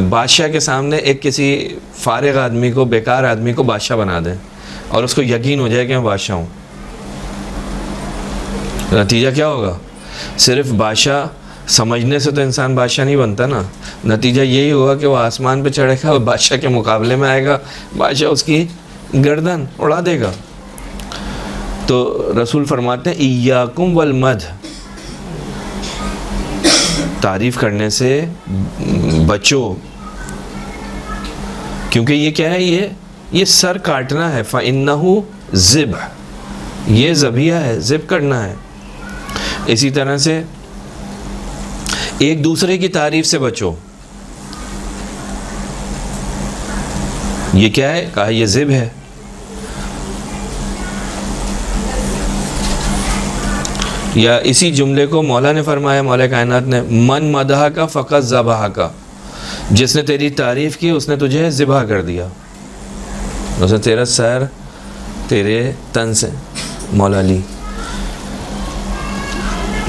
Speaker 1: بادشاہ کے سامنے کسی فارغ آدمی کو، بیکار آدمی کو بادشاہ بنا دیں اور اس کو یقین ہو جائے کہ میں بادشاہ ہوں. نتیجہ کیا ہوگا؟ صرف بادشاہ سمجھنے سے تو انسان بادشاہ نہیں بنتا نا. نتیجہ یہی ہوگا کہ وہ آسمان پہ چڑھے گا اور بادشاہ کے مقابلے میں آئے گا، بادشاہ اس کی گردن اڑا دے گا. تو رسول فرماتے ہیں ایاکم والمدح، تعریف کرنے سے بچو، کیونکہ یہ کیا ہے؟ یہ سر کاٹنا ہے. فَإِنَّهُ ذِبْحٌ، یہ ذبیحہ ہے، ذب کرنا ہے. اسی طرح سے ایک دوسرے کی تعریف سے بچو. یہ کیا ہے؟ کہا یہ ضب ہے. یا اسی جملے کو مولا نے فرمایا، مولا کائنات نے، من مدح کا فقط ذبح کا، جس نے تیری تعریف کی اس نے تجھے ذبح کر دیا، اس نے تیرا سر تیرے تن سے. مولا علی،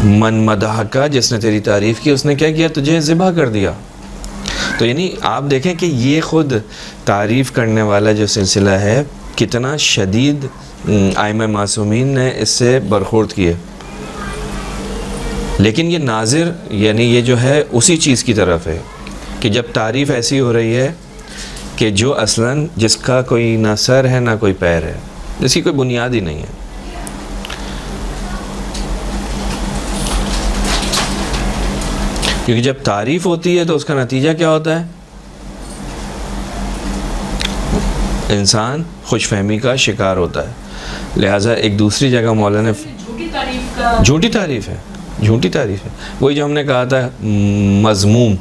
Speaker 1: من مدح کا، جس نے تیری تعریف کی اس نے کیا کیا؟ تجھے ذبح کر دیا. تو یعنی آپ دیکھیں کہ یہ خود تعریف کرنے والا جو سلسلہ ہے کتنا شدید ائمہ معصومین نے اس سے برخورد کیے. لیکن یہ ناظر یعنی یہ جو ہے اسی چیز کی طرف ہے کہ جب تعریف ایسی ہو رہی ہے کہ جو اصلاً جس کا کوئی نہ سر ہے نہ کوئی پیر ہے، جس کی کوئی بنیاد ہی نہیں ہے. کیونکہ جب تعریف ہوتی ہے تو اس کا نتیجہ کیا ہوتا ہے؟ انسان خوش فہمی کا شکار ہوتا ہے. لہٰذا ایک دوسری جگہ مولانا نے
Speaker 3: جھوٹی تعریف کا
Speaker 1: جھوٹی تعریف ہے، جھوٹی تعریف ہے. وہی جو ہم نے کہا تھا مذموم.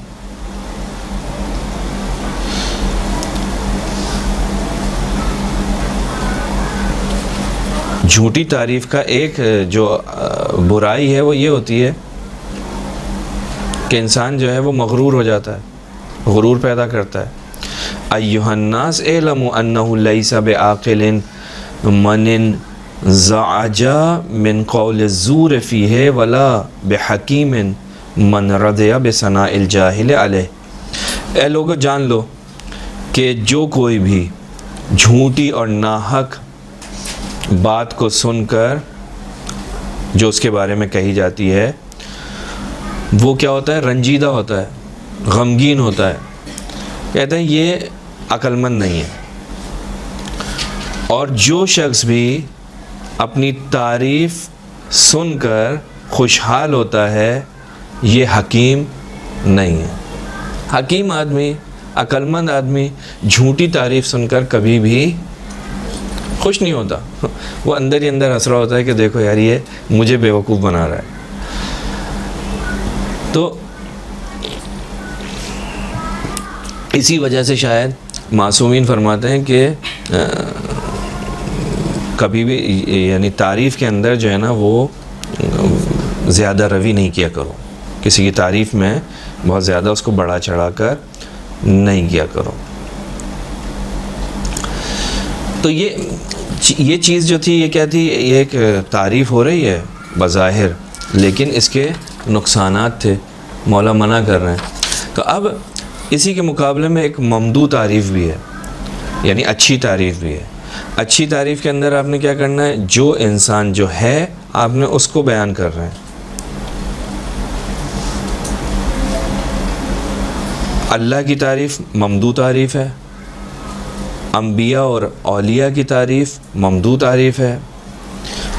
Speaker 1: جھوٹی تعریف کا ایک جو برائی ہے وہ یہ ہوتی ہے کہ انسان جو ہے وہ مغرور ہو جاتا ہے، غرور پیدا کرتا ہے. ایھا الناس اعلموا انہ لیس بعاقل من زعج من قول الزور فیہ ولا بحکیم من رضی بثناء الجاہل علیہ. اے لوگو جان لو کہ جو کوئی بھی جھوٹی اور ناحق بات کو سن کر جو اس کے بارے میں کہی جاتی ہے وہ کیا ہوتا ہے؟ رنجیدہ ہوتا ہے، غمگین ہوتا ہے. کہتے ہیں یہ عقل مند نہیں ہے. اور جو شخص بھی اپنی تعریف سن کر خوشحال ہوتا ہے یہ حکیم نہیں ہے. حکیم آدمی، عقل مند آدمی جھوٹی تعریف سن کر کبھی بھی خوش نہیں ہوتا. وہ اندر ہی اندر ہنس رہا ہوتا ہے کہ دیکھو یار یہ مجھے بیوقوف بنا رہا ہے. تو اسی وجہ سے شاید معصومین فرماتے ہیں کہ کبھی بھی یعنی تعریف کے اندر جو ہے نا وہ زیادہ روی نہیں کیا کرو. کسی کی تعریف میں بہت زیادہ اس کو بڑھا چڑھا کر نہیں کیا کرو. تو یہ چیز جو تھی یہ کیا تھی؟ یہ ایک تعریف ہو رہی ہے بظاہر، لیکن اس کے نقصانات تھے، مولا منع کر رہے ہیں. تو اب اسی کے مقابلے میں ایک ممدوح تعریف بھی ہے، یعنی اچھی تعریف بھی ہے. اچھی تعریف کے اندر آپ نے کیا کرنا ہے؟ جو انسان جو ہے آپ نے اس کو بیان کر رہے ہیں. اللہ کی تعریف ممدوح تعریف ہے، انبیاء اور اولیاء کی تعریف ممدوح تعریف ہے،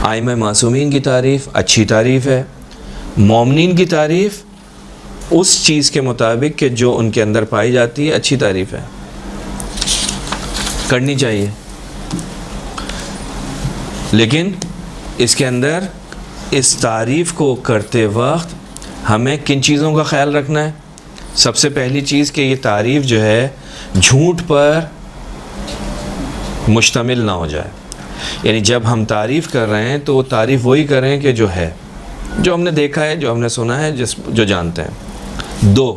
Speaker 1: ائمہ معصومین کی تعریف اچھی تعریف ہے، مومنین کی تعریف اس چیز کے مطابق کہ جو ان کے اندر پائی جاتی ہے اچھی تعریف ہے، کرنی چاہیے. لیکن اس کے اندر اس تعریف کو کرتے وقت ہمیں کن چیزوں کا خیال رکھنا ہے؟ سب سے پہلی چیز کہ یہ تعریف جو ہے جھوٹ پر مشتمل نہ ہو جائے. یعنی جب ہم تعریف کر رہے ہیں تو وہ تعریف وہی کریں کہ جو ہے، جو ہم نے دیکھا ہے، جو ہم نے سنا ہے، جو جانتے ہیں. 2،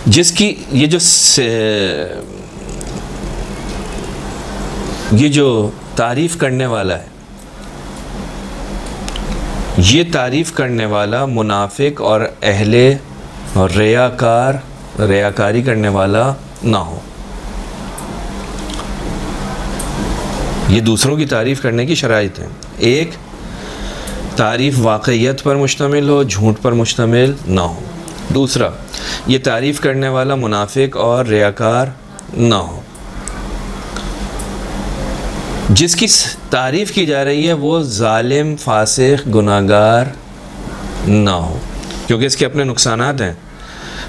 Speaker 1: جس کی یہ جو تعریف کرنے والا ہے، یہ تعریف کرنے والا منافق اور اہل اور ریاکاری کرنے والا نہ ہو. یہ دوسروں کی تعریف کرنے کی شرائط ہیں. ایک، تعریف واقعیت پر مشتمل ہو، جھوٹ پر مشتمل نہ ہو. دوسرا، یہ تعریف کرنے والا منافق اور ریاکار نہ ہو. جس کی تعریف کی جا رہی ہے وہ ظالم، فاسق، گناہگار نہ ہو، کیونکہ اس کے اپنے نقصانات ہیں.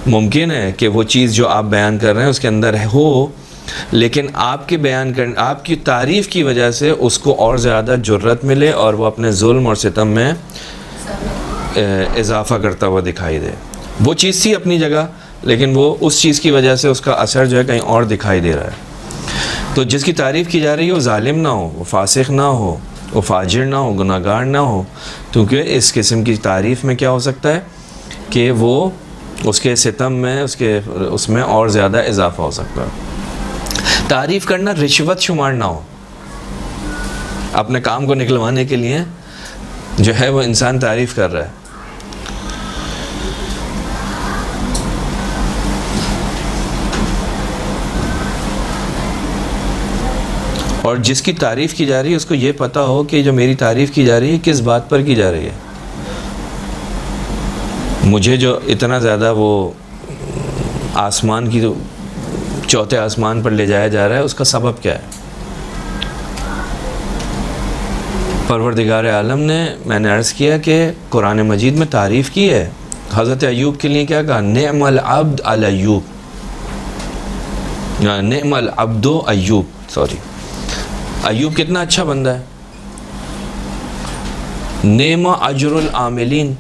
Speaker 1: ممکن ہے کہ وہ چیز جو آپ بیان کر رہے ہیں اس کے اندر ہو، لیکن آپ کی تعریف کی وجہ سے اس کو اور زیادہ جرت ملے اور وہ اپنے ظلم اور ستم میں اضافہ کرتا ہوا دکھائی دے. وہ چیز تھی اپنی جگہ، لیکن وہ اس چیز کی وجہ سے اس کا اثر جو ہے کہیں اور دکھائی دے رہا ہے. تو جس کی تعریف کی جا رہی ہے وہ ظالم نہ ہو، وہ فاسق نہ ہو، وہ فاجر نہ ہو، گناہ گار نہ ہو، کیونکہ اس قسم کی تعریف میں کیا ہو سکتا ہے کہ وہ اس کے ستم میں اس میں اور زیادہ اضافہ ہو سکتا ہے. تعریف کرنا رشوت شمار نہ ہو. اپنے کام کو نکلوانے کے لیے جو ہے وہ انسان تعریف کر رہا ہے. اور جس کی تعریف کی جا رہی ہے اس کو یہ پتہ ہو کہ جو میری تعریف کی جا رہی ہے کس بات پر کی جا رہی ہے. مجھے جو اتنا زیادہ وہ آسمان کی چوتھے آسمان پر لے جایا جا رہا ہے اس کا سبب کیا ہے؟ پروردگار عالم نے، میں نے عرض کیا کہ قرآن مجید میں تعریف کی ہے. حضرت ایوب کے لیے کیا کہا؟ نعم العبد ایوب، نعم العبد ایوب، ایوب کتنا اچھا بندہ ہے. نعم اجر العاملین،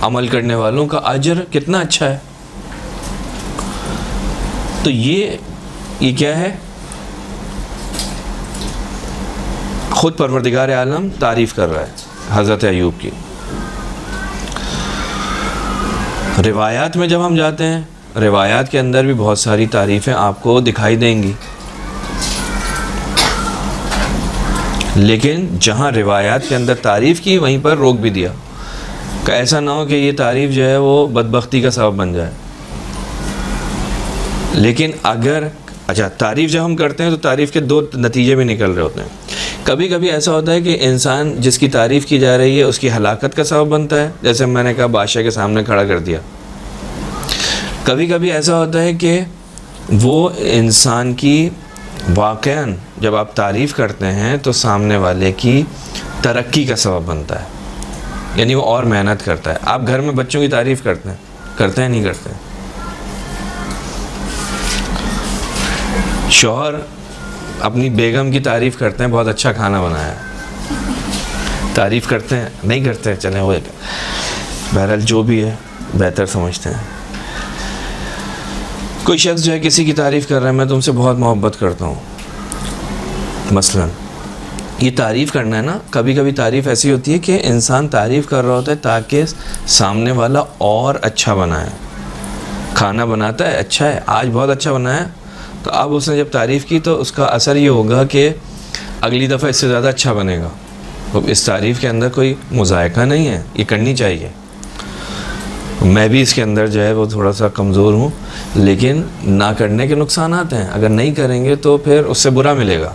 Speaker 1: عمل کرنے والوں کا اجر کتنا اچھا ہے. تو یہ کیا ہے؟ خود پروردگار عالم تعریف کر رہا ہے حضرت ایوب کی. روایات میں جب ہم جاتے ہیں، روایات کے اندر بھی بہت ساری تعریفیں آپ کو دکھائی دیں گی، لیکن جہاں روایات کے اندر تعریف کی وہیں پر روک بھی دیا کہ ایسا نہ ہو کہ یہ تعریف جو ہے وہ بدبختی کا سبب بن جائے. لیکن اگر تعریف جب ہم کرتے ہیں تو تعریف کے دو نتیجے بھی نکل رہے ہوتے ہیں. کبھی کبھی ایسا ہوتا ہے کہ انسان جس کی تعریف کی جا رہی ہے اس کی ہلاکت کا سبب بنتا ہے، جیسے میں نے کہا بادشاہ کے سامنے کھڑا کر دیا. کبھی کبھی ایسا ہوتا ہے کہ وہ انسان کی واقعاً جب آپ تعریف کرتے ہیں تو سامنے والے کی ترقی کا سبب بنتا ہے، یعنی وہ اور محنت کرتا ہے. آپ گھر میں بچوں کی تعریف کرتے ہیں نہیں کرتے؟ شوہر اپنی بیگم کی تعریف کرتے ہیں، بہت اچھا کھانا بنایا ہے. تعریف کرتے ہیں نہیں کرتے؟ چلیں وہ بہرحال جو بھی ہے بہتر سمجھتے ہیں. کوئی شخص جو ہے کسی کی تعریف کر رہا ہے، میں تم سے بہت محبت کرتا ہوں مثلا، یہ تعریف کرنا ہے نا. کبھی کبھی تعریف ایسی ہوتی ہے کہ انسان تعریف کر رہا ہوتا ہے تاکہ سامنے والا اور اچھا بنائے. کھانا بناتا ہے، اچھا ہے، آج بہت اچھا بنایا، تو اب اس نے جب تعریف کی تو اس کا اثر یہ ہوگا کہ اگلی دفعہ اس سے زیادہ اچھا بنے گا. تو اس تعریف کے اندر کوئی مذائقہ نہیں ہے، یہ کرنی چاہیے. میں بھی اس کے اندر جو ہے وہ تھوڑا سا کمزور ہوں، لیکن نہ کرنے کے نقصانات ہیں. اگر نہیں کریں گے تو پھر اس سے برا ملے گا.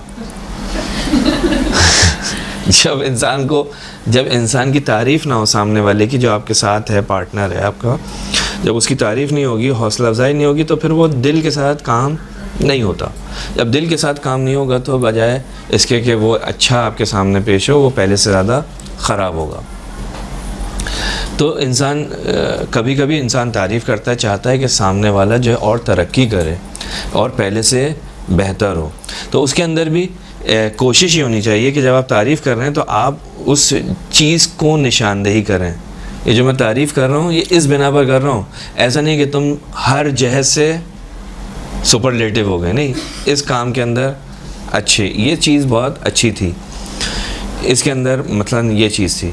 Speaker 1: جب انسان کی تعریف نہ ہو سامنے والے کی، جو آپ کے ساتھ ہے، پارٹنر ہے آپ کا، جب اس کی تعریف نہیں ہوگی، حوصلہ افزائی نہیں ہوگی، تو پھر وہ دل کے ساتھ کام نہیں ہوتا. جب دل کے ساتھ کام نہیں ہوگا تو بجائے اس کے کہ وہ اچھا آپ کے سامنے پیش ہو، وہ پہلے سے زیادہ خراب ہوگا. تو انسان کبھی کبھی انسان تعریف کرتا ہے، چاہتا ہے کہ سامنے والا جو ہے اور ترقی کرے اور پہلے سے بہتر ہو. تو اس کے اندر بھی کوشش یہ ہونی چاہیے کہ جب آپ تعریف کر رہے ہیں تو آپ اس چیز کو نشاندہی کریں. یہ جو میں تعریف کر رہا ہوں یہ اس بنا پر کر رہا ہوں، ایسا نہیں کہ تم ہر جہت سے سپرلیٹو ہو گئے. نہیں، اس کام کے اندر اچھی، یہ چیز بہت اچھی تھی، اس کے اندر مثلا یہ چیز تھی.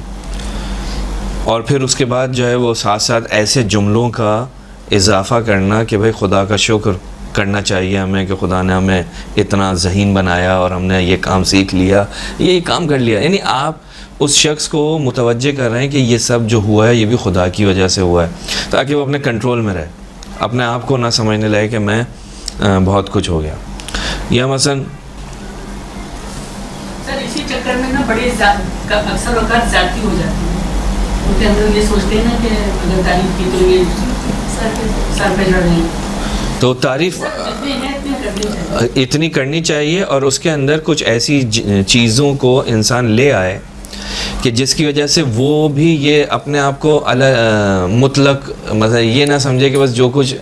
Speaker 1: اور پھر اس کے بعد جو ہے وہ ساتھ ساتھ ایسے جملوں کا اضافہ کرنا کہ بھائی خدا کا شکر کرنا چاہیے ہمیں کہ خدا نے ہمیں اتنا ذہین بنایا اور ہم نے یہ کام سیکھ لیا، یہ کام کر لیا. یعنی آپ اس شخص کو متوجہ کر رہے ہیں کہ یہ سب جو ہوا ہے یہ بھی خدا کی وجہ سے ہوا ہے، تاکہ وہ اپنے کنٹرول میں رہے، اپنے آپ کو نہ سمجھنے لگے کہ میں بہت کچھ ہو گیا. یا مثلا
Speaker 3: سر اسی چکر میں نا بڑے اکثر اوقات ذاتی ہو جاتی ہیں. ان کے اندر یہ سوچتے ہیں نا کہ اگر تعریف کی تو یہ سر پہ چڑھ رہی ہے.
Speaker 1: تو تعریف اتنی کرنی چاہیے، اور اس کے اندر کچھ ایسی چیزوں کو انسان لے آئے کہ جس کی وجہ سے وہ بھی یہ اپنے آپ کو مطلق مطلب یہ نہ سمجھے کہ بس جو کچھ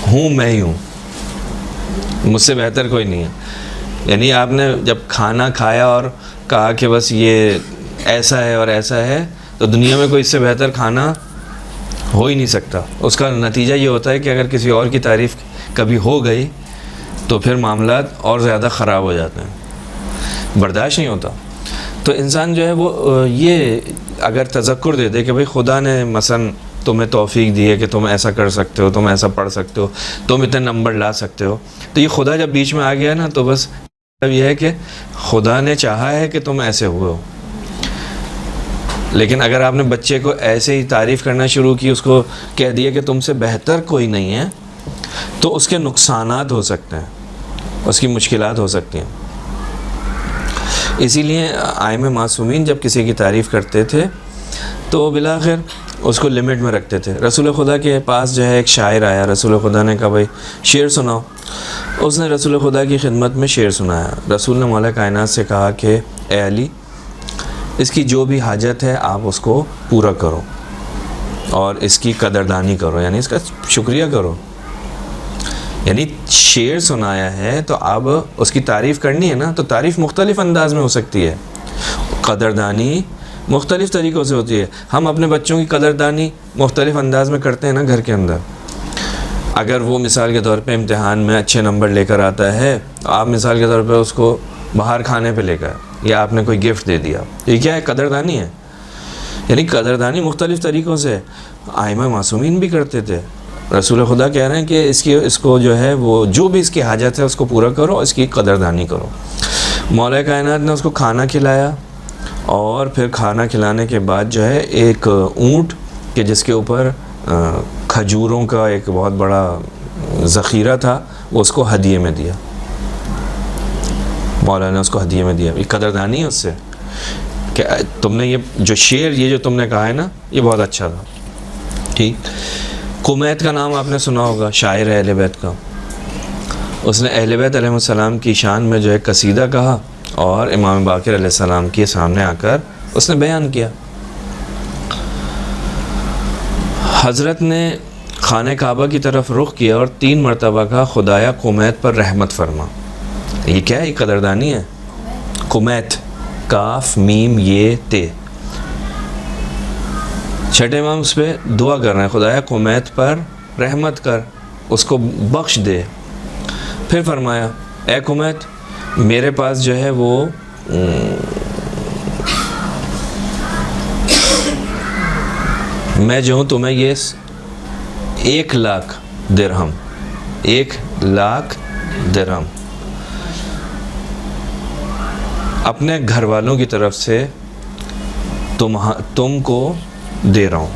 Speaker 1: ہوں میں ہی ہوں، مجھ سے بہتر کوئی نہیں ہے. یعنی آپ نے جب کھانا کھایا اور کہا کہ بس یہ ایسا ہے اور ایسا ہے، تو دنیا میں کوئی اس سے بہتر کھانا ہو ہی نہیں سکتا. اس کا نتیجہ یہ ہوتا ہے کہ اگر کسی اور کی تعریف کبھی ہو گئی تو پھر معاملات اور زیادہ خراب ہو جاتے ہیں، برداشت نہیں ہوتا. تو انسان جو ہے وہ یہ اگر تذکر دے دے کہ بھئی خدا نے مثلا تمہیں توفیق دی ہے کہ تم ایسا کر سکتے ہو، تم ایسا پڑھ سکتے ہو، تم اتنے نمبر لا سکتے ہو، تو یہ خدا جب بیچ میں آ گیا نا تو بس مطلب یہ ہے کہ خدا نے چاہا ہے کہ تم ایسے ہوئے ہو. لیکن اگر آپ نے بچے کو ایسے ہی تعریف کرنا شروع کی، اس کو کہہ دیا کہ تم سے بہتر کوئی نہیں ہے، تو اس کے نقصانات ہو سکتے ہیں، اس کی مشکلات ہو سکتی ہیں. اسی لیے ائمہ معصومین جب کسی کی تعریف کرتے تھے تو بالآخر اس کو لمٹ میں رکھتے تھے. رسول خدا کے پاس جو ہے ایک شاعر آیا، رسول خدا نے کہا بھائی شعر سناؤ. اس نے رسول خدا کی خدمت میں شعر سنایا. رسول نے مولا کائنات سے کہا کہ اے علی، اس کی جو بھی حاجت ہے آپ اس کو پورا کرو اور اس کی قدردانی کرو، یعنی اس کا شکریہ کرو. یعنی شعر سنایا ہے تو اب اس کی تعریف کرنی ہے نا، تو تعریف مختلف انداز میں ہو سکتی ہے، قدردانی مختلف طریقوں سے ہوتی ہے. ہم اپنے بچوں کی قدردانی مختلف انداز میں کرتے ہیں نا گھر کے اندر. اگر وہ مثال کے طور پہ امتحان میں اچھے نمبر لے کر آتا ہے تو آپ مثال کے طور پہ اس کو باہر کھانے پہ لے کر، یا آپ نے کوئی گفٹ دے دیا، یہ کیا ہے؟ قدردانی ہے. یعنی قدردانی مختلف طریقوں سے ائمہ معصومین بھی کرتے تھے. رسول خدا کہہ رہے ہیں کہ اس کو جو ہے وہ جو بھی اس کی حاجت ہے اس کو پورا کرو، اس کی قدردانی کرو. مولا کائنات نے اس کو کھانا کھلایا، اور پھر کھانا کھلانے کے بعد جو ہے ایک اونٹ کہ جس کے اوپر کھجوروں کا ایک بہت بڑا ذخیرہ تھا، وہ اس کو ہدیے میں دیا. مولا نے اس کو ہدیے میں دیا. یہ قدردانی ہے اس سے کہ تم نے یہ جو شعر یہ جو تم نے کہا ہے نا، یہ بہت اچھا تھا. ٹھیک. کمیت کا نام آپ نے سنا ہوگا، شاعر ہے اہل بیت کا. اس نے اہل بیت علیہ السلام کی شان میں جو ہے قصیدہ کہا، اور امام باقر علیہ السلام کے سامنے آ کر اس نے بیان کیا. حضرت نے خانہ کعبہ کی طرف رخ کیا اور 3 مرتبہ کہا خدایا کمیت پر رحمت فرما. یہ کیا ہے؟ یہ قدردانی ہے. کمیت، کاف میم یہ تے. چھٹے امام اس پہ دعا کر رہے ہیں خدایا کمیت پر رحمت کر، اس کو بخش دے. پھر فرمایا اے کمیت، میرے پاس جو ہے وہ میں جو ہوں تمہیں یہ 1,00,000 درہم 1,00,000 درہم اپنے گھر والوں کی طرف سے تم کو دے رہا ہوں.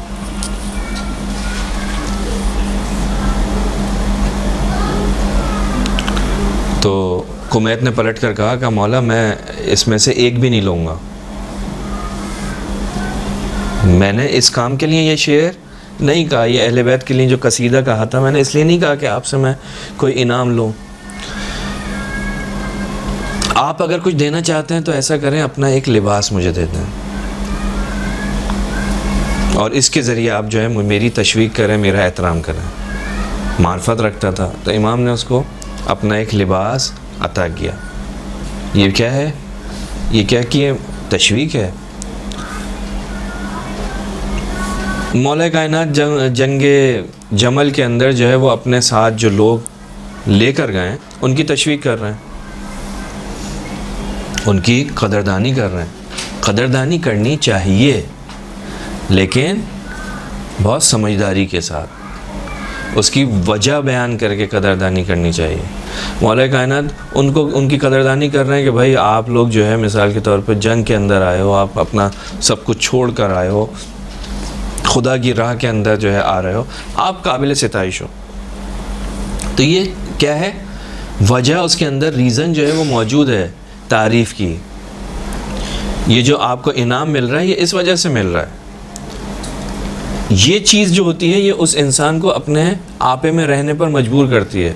Speaker 1: تو کمیت نے پلٹ کر کہا کہ مولا میں اس میں سے ایک بھی نہیں لوں گا. میں نے اس کام کے لیے یہ شعر نہیں کہا، یہ اہل بیت کے لیے جو قصیدہ کہا تھا میں نے اس لیے نہیں کہا کہ آپ سے میں کوئی انعام لوں. آپ اگر کچھ دینا چاہتے ہیں تو ایسا کریں، اپنا ایک لباس مجھے دے دیں اور اس کے ذریعے آپ جو ہے میری تشویق کریں، میرا احترام کریں. معرفت رکھتا تھا تو امام نے اس کو اپنا ایک لباس عطا کیا. یہ کیا ہے؟ یہ کیا کہ تشویق ہے. مولا کائنات جنگ جمل کے اندر جو ہے وہ اپنے ساتھ جو لوگ لے کر گئے ان کی تشویق کر رہے ہیں، ان کی قدردانی کر رہے ہیں. قدردانی کرنی چاہیے لیکن بہت سمجھداری کے ساتھ، اس کی وجہ بیان کر کے قدردانی کرنی چاہیے. مولا کائنات ان کی قدردانی کر رہے ہیں کہ بھائی آپ لوگ جو ہے مثال کے طور پہ جنگ کے اندر آئے ہو، آپ اپنا سب کچھ چھوڑ کر آئے ہو، خدا کی راہ کے اندر جو ہے آ رہے ہو، آپ قابل ستائش ہو. تو یہ کیا ہے؟ وجہ اس کے اندر ریزن جو ہے وہ موجود ہے تعریف کی. یہ جو آپ کو انعام مل رہا ہے یہ اس وجہ سے مل رہا ہے. یہ چیز جو ہوتی ہے یہ اس انسان کو اپنے آپے میں رہنے پر مجبور کرتی ہے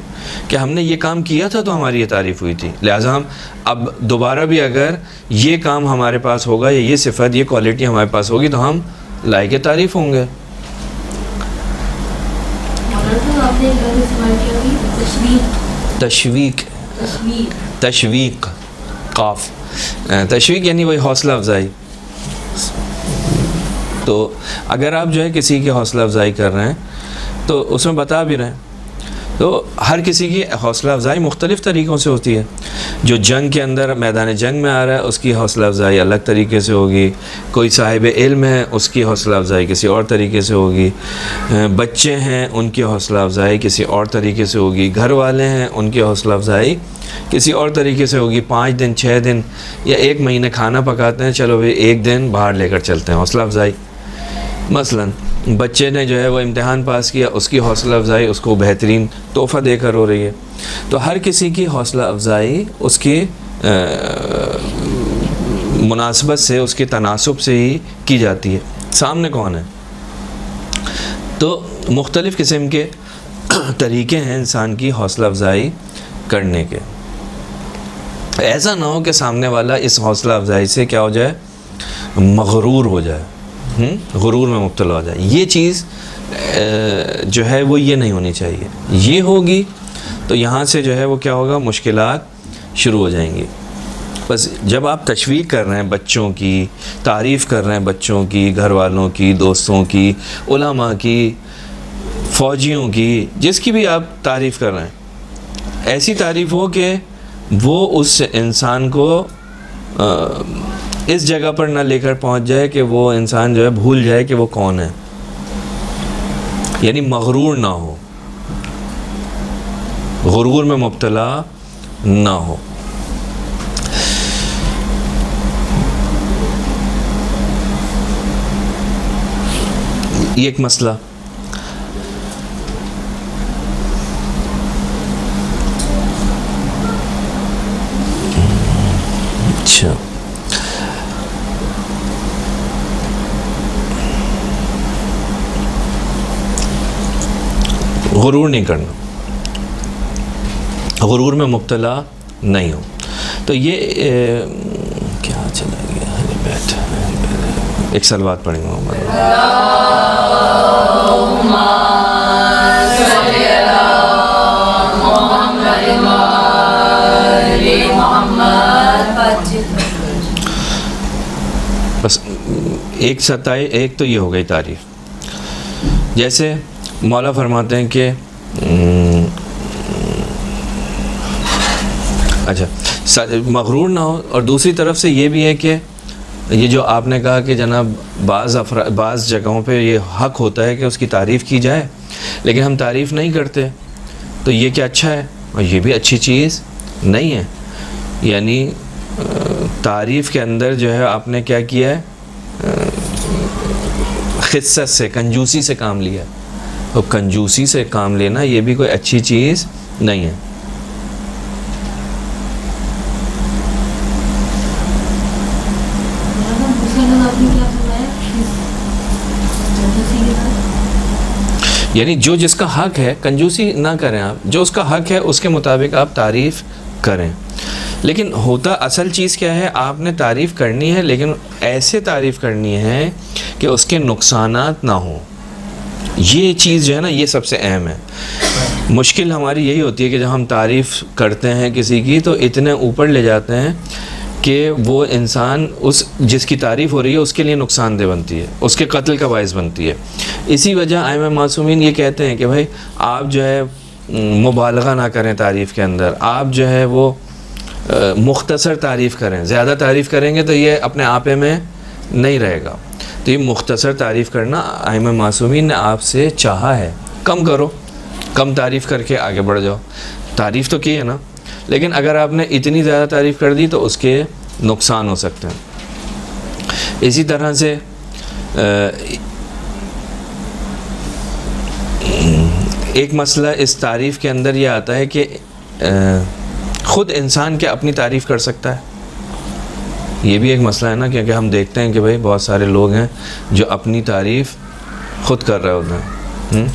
Speaker 1: کہ ہم نے یہ کام کیا تھا تو ہماری یہ تعریف ہوئی تھی، لہٰذا ہم اب دوبارہ بھی اگر یہ کام ہمارے پاس ہوگا یا یہ صفت یہ کوالٹی ہمارے پاس ہوگی تو ہم لائق تعریف ہوں گے. تشویق قاف، تشویق یعنی وہی حوصلہ افزائی. تو اگر آپ جو ہے کسی کی حوصلہ افزائی کر رہے ہیں تو اس میں بتا بھی رہے ہیں، تو ہر کسی کی حوصلہ افزائی مختلف طریقوں سے ہوتی ہے. جو جنگ کے اندر میدان جنگ میں آ رہا ہے اس کی حوصلہ افزائی الگ طریقے سے ہوگی، کوئی صاحب علم ہے اس کی حوصلہ افزائی کسی اور طریقے سے ہوگی، بچے ہیں ان کی حوصلہ افزائی کسی اور طریقے سے ہوگی، گھر والے ہیں ان کی حوصلہ افزائی کسی اور طریقے سے ہوگی. 5 دن 6 دن یا 1 مہینے کھانا پکاتے ہیں، چلو بھئی 1 دن باہر لے کر چلتے ہیں، حوصلہ افزائی. مثلا بچے نے جو ہے وہ امتحان پاس کیا، اس کی حوصلہ افزائی اس کو بہترین تحفہ دے کر ہو رہی ہے. تو ہر کسی کی حوصلہ افزائی اس کی مناسبت سے، اس کے تناسب سے ہی کی جاتی ہے. سامنے کون ہے؟ تو مختلف قسم کے طریقے ہیں انسان کی حوصلہ افزائی کرنے کے. ایسا نہ ہو کہ سامنے والا اس حوصلہ افزائی سے کیا ہو جائے، مغرور ہو جائے، غرور میں مبتلا ہو جائے. یہ چیز جو ہے وہ یہ نہیں ہونی چاہیے. یہ ہوگی تو یہاں سے جو ہے وہ کیا ہوگا، مشکلات شروع ہو جائیں گی. بس جب آپ تشویق کر رہے ہیں بچوں کی، تعریف کر رہے ہیں بچوں کی، گھر والوں کی، دوستوں کی، علماء کی، فوجیوں کی، جس کی بھی آپ تعریف کر رہے ہیں، ایسی تعریف ہو کہ وہ اس انسان کو اس جگہ پر نہ لے کر پہنچ جائے کہ وہ انسان جو ہے بھول جائے کہ وہ کون ہے، یعنی مغرور نہ ہو، غرور میں مبتلا نہ ہو. یہ ایک مسئلہ. اچھا، غرور نہیں کرنا، غرور میں مبتلا نہیں ہو. تو یہ کیا چلا گیا، بیٹھ ایک سلوات پڑھیں گے. بس ایک تو یہ ہو گئی تعریف. جیسے مولا فرماتے ہیں کہ اچھا مغرور نہ ہو، اور دوسری طرف سے یہ بھی ہے کہ یہ جو آپ نے کہا کہ جناب بعض جگہوں پہ یہ حق ہوتا ہے کہ اس کی تعریف کی جائے، لیکن ہم تعریف نہیں کرتے، تو یہ کیا اچھا ہے؟ اور یہ بھی اچھی چیز نہیں ہے. یعنی تعریف کے اندر جو ہے آپ نے کیا کیا ہے، خست سے، کنجوسی سے کام لیا. تو کنجوسی سے کام لینا یہ بھی کوئی اچھی چیز نہیں ہے. یعنی جو جس کا حق ہے، کنجوسی نہ کریں آپ، جو اس کا حق ہے اس کے مطابق آپ تعریف کریں. لیکن ہوتا اصل چیز کیا ہے، آپ نے تعریف کرنی ہے لیکن ایسے تعریف کرنی ہے کہ اس کے نقصانات نہ ہوں. یہ چیز جو ہے نا یہ سب سے اہم ہے. مشکل ہماری یہی ہوتی ہے کہ جب ہم تعریف کرتے ہیں کسی کی تو اتنے اوپر لے جاتے ہیں کہ وہ انسان اس جس کی تعریف ہو رہی ہے اس کے لیے نقصان دہ بنتی ہے، اس کے قتل کا باعث بنتی ہے. اسی وجہ ائمہ معصومین یہ کہتے ہیں کہ بھائی آپ جو ہے مبالغہ نہ کریں تعریف کے اندر، آپ جو ہے وہ مختصر تعریف کریں. زیادہ تعریف کریں گے تو یہ اپنے آپے میں نہیں رہے گا. تو یہ مختصر تعریف کرنا ائمہ معصومین نے آپ سے چاہا ہے. کم کرو، کم تعریف کر کے آگے بڑھ جاؤ. تعریف تو کی ہے نا، لیکن اگر آپ نے اتنی زیادہ تعریف کر دی تو اس کے نقصان ہو سکتے ہیں. اسی طرح سے ایک مسئلہ اس تعریف کے اندر یہ آتا ہے کہ خود انسان کیا اپنی تعریف کر سکتا ہے؟ یہ بھی ایک مسئلہ ہے نا، کیونکہ ہم دیکھتے ہیں کہ بھائی بہت سارے لوگ ہیں جو اپنی تعریف خود کر رہے ہوتے ہیں.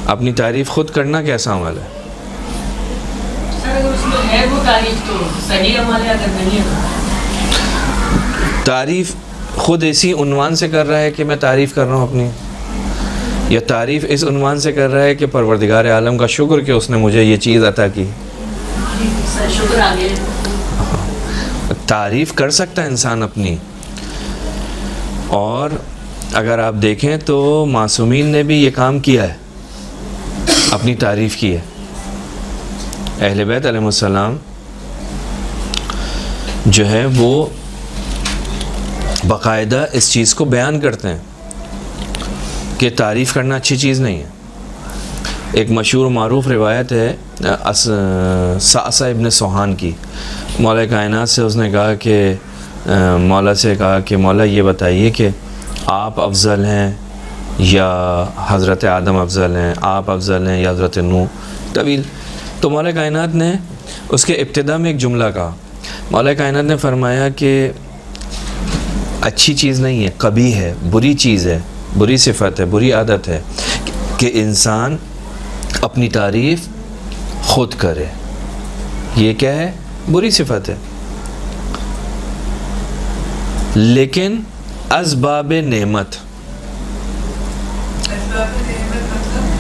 Speaker 1: اپنی تعریف خود کرنا کیسا عمل ہے؟ تعریف خود اسی عنوان سے کر رہا ہے کہ میں تعریف کر رہا ہوں اپنی، یا تعریف اس عنوان سے کر رہا ہے کہ پروردگار عالم کا شکر کہ اس نے مجھے یہ چیز عطا کی.
Speaker 3: شکر آگے
Speaker 1: تعریف کر سکتا ہے انسان اپنی، اور اگر آپ دیکھیں تو معصومین نے بھی یہ کام کیا ہے، اپنی تعریف کی ہے. اہل بیت علیہ السلام جو ہے وہ باقاعدہ اس چیز کو بیان کرتے ہیں کہ تعریف کرنا اچھی چیز نہیں ہے. ایک مشہور و معروف روایت ہے صعصع ابن سوحان کی. مولا کائنات سے اس نے کہا کہ مولا سے کہا کہ مولا یہ بتائیے کہ آپ افضل ہیں یا حضرت آدم افضل ہیں، آپ افضل ہیں یا حضرت نوح. طویل. تو مولا کائنات نے اس کے ابتدا میں ایک جملہ کہا. مولا کائنات نے فرمایا کہ اچھی چیز نہیں ہے، قبیح ہے، بری چیز ہے، بری صفت ہے، بری عادت ہے کہ انسان اپنی تعریف خود کرے. یہ کیا ہے؟ بری صفت ہے. لیکن اسباب نعمت،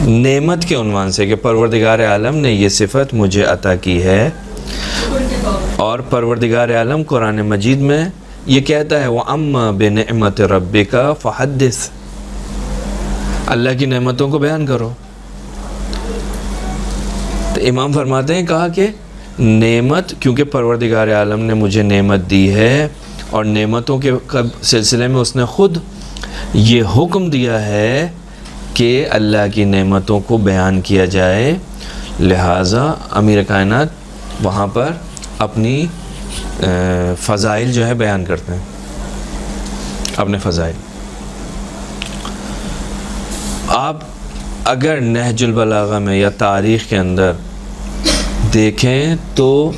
Speaker 1: نعمت کے عنوان سے کہ پروردگار عالم نے یہ صفت مجھے عطا کی ہے، اور پروردگار عالم قرآن مجید میں یہ کہتا ہے وَأَمَّا بِنِعْمَةِ رَبِّكَ فَحَدِّثْ، اللہ کی نعمتوں کو بیان کرو. تو امام فرماتے ہیں کہا کہ نعمت، کیونکہ پروردگار عالم نے مجھے نعمت دی ہے اور نعمتوں کے سلسلے میں اس نے خود یہ حکم دیا ہے کہ اللہ کی نعمتوں کو بیان کیا جائے، لہٰذا امیر کائنات وہاں پر اپنی فضائل جو ہے بیان کرتے ہیں، اپنے فضائل. آپ اگر نہج البلاغہ میں یا تاریخ کے اندر دیکھیں تو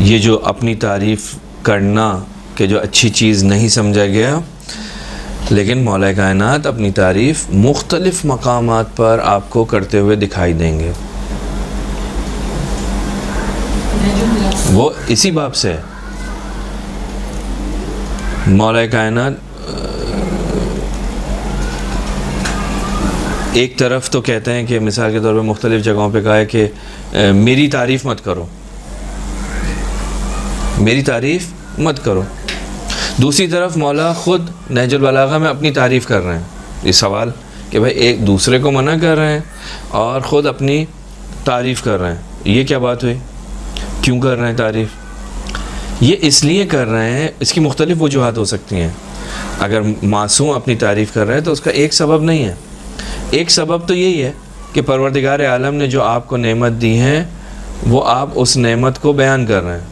Speaker 1: یہ جو اپنی تعریف کرنا کہ جو اچھی چیز نہیں سمجھا گیا، لیکن مولا کائنات اپنی تعریف مختلف مقامات پر آپ کو کرتے ہوئے دکھائی دیں گے. وہ اسی باب سے ہے. مولا کائنات ایک طرف تو کہتے ہیں کہ مثال کے طور پہ مختلف جگہوں پہ کہا ہے کہ میری تعریف مت کرو، میری تعریف مت کرو. دوسری طرف مولا خود نہج البلاغہ میں اپنی تعریف کر رہے ہیں. یہ سوال کہ بھائی ایک دوسرے کو منع کر رہے ہیں اور خود اپنی تعریف کر رہے ہیں، یہ کیا بات ہوئی؟ کیوں کر رہے ہیں تعریف؟ یہ اس لیے کر رہے ہیں، اس کی مختلف وجوہات ہو سکتی ہیں. اگر معصوم اپنی تعریف کر رہے ہیں تو اس کا ایک سبب نہیں ہے. ایک سبب تو یہی ہے کہ پروردگار عالم نے جو آپ کو نعمت دی ہے وہ آپ اس نعمت کو بیان کر رہے ہیں.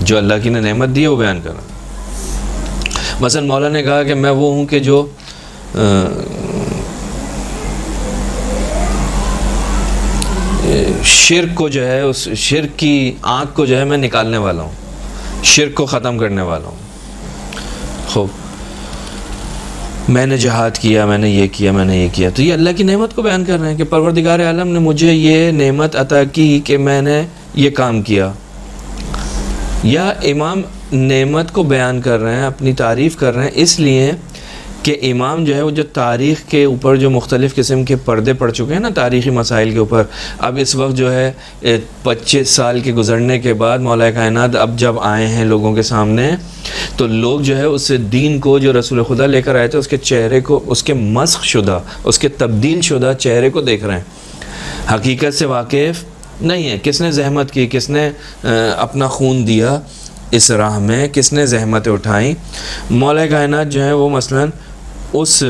Speaker 1: جو اللہ کی نے نعمت دی ہے وہ بیان کر رہے ہیں. مثلا مولا نے کہا کہ میں وہ ہوں کہ جو شرک کو جو ہے، اس شرک کی آنکھ کو جو ہے میں نکالنے والا ہوں، شرک کو ختم کرنے والا ہوں. خوب، میں نے جہاد کیا، میں نے یہ کیا، میں نے یہ کیا. تو یہ اللہ کی نعمت کو بیان کر رہے ہیں کہ پروردگار عالم نے مجھے یہ نعمت عطا کی کہ میں نے یہ کام کیا. یا امام نعمت کو بیان کر رہے ہیں، اپنی تعریف کر رہے ہیں اس لیے کہ امام جو ہے وہ جو تاریخ کے اوپر جو مختلف قسم کے پردے پڑ چکے ہیں نا تاریخی مسائل کے اوپر، اب اس وقت جو ہے 25 سال کے گزرنے کے بعد مولا کائنات اب جب آئے ہیں لوگوں کے سامنے، تو لوگ جو ہے اس دین کو جو رسول خدا لے کر آئے تھے اس کے چہرے کو، اس کے مسخ شدہ، اس کے تبدیل شدہ چہرے کو دیکھ رہے ہیں، حقیقت سے واقف نہیں ہے. کس نے زحمت کی، کس نے اپنا خون دیا اس راہ میں، کس نے زحمتیں اٹھائیں. مولا کائنات جو ہے وہ مثلاً اس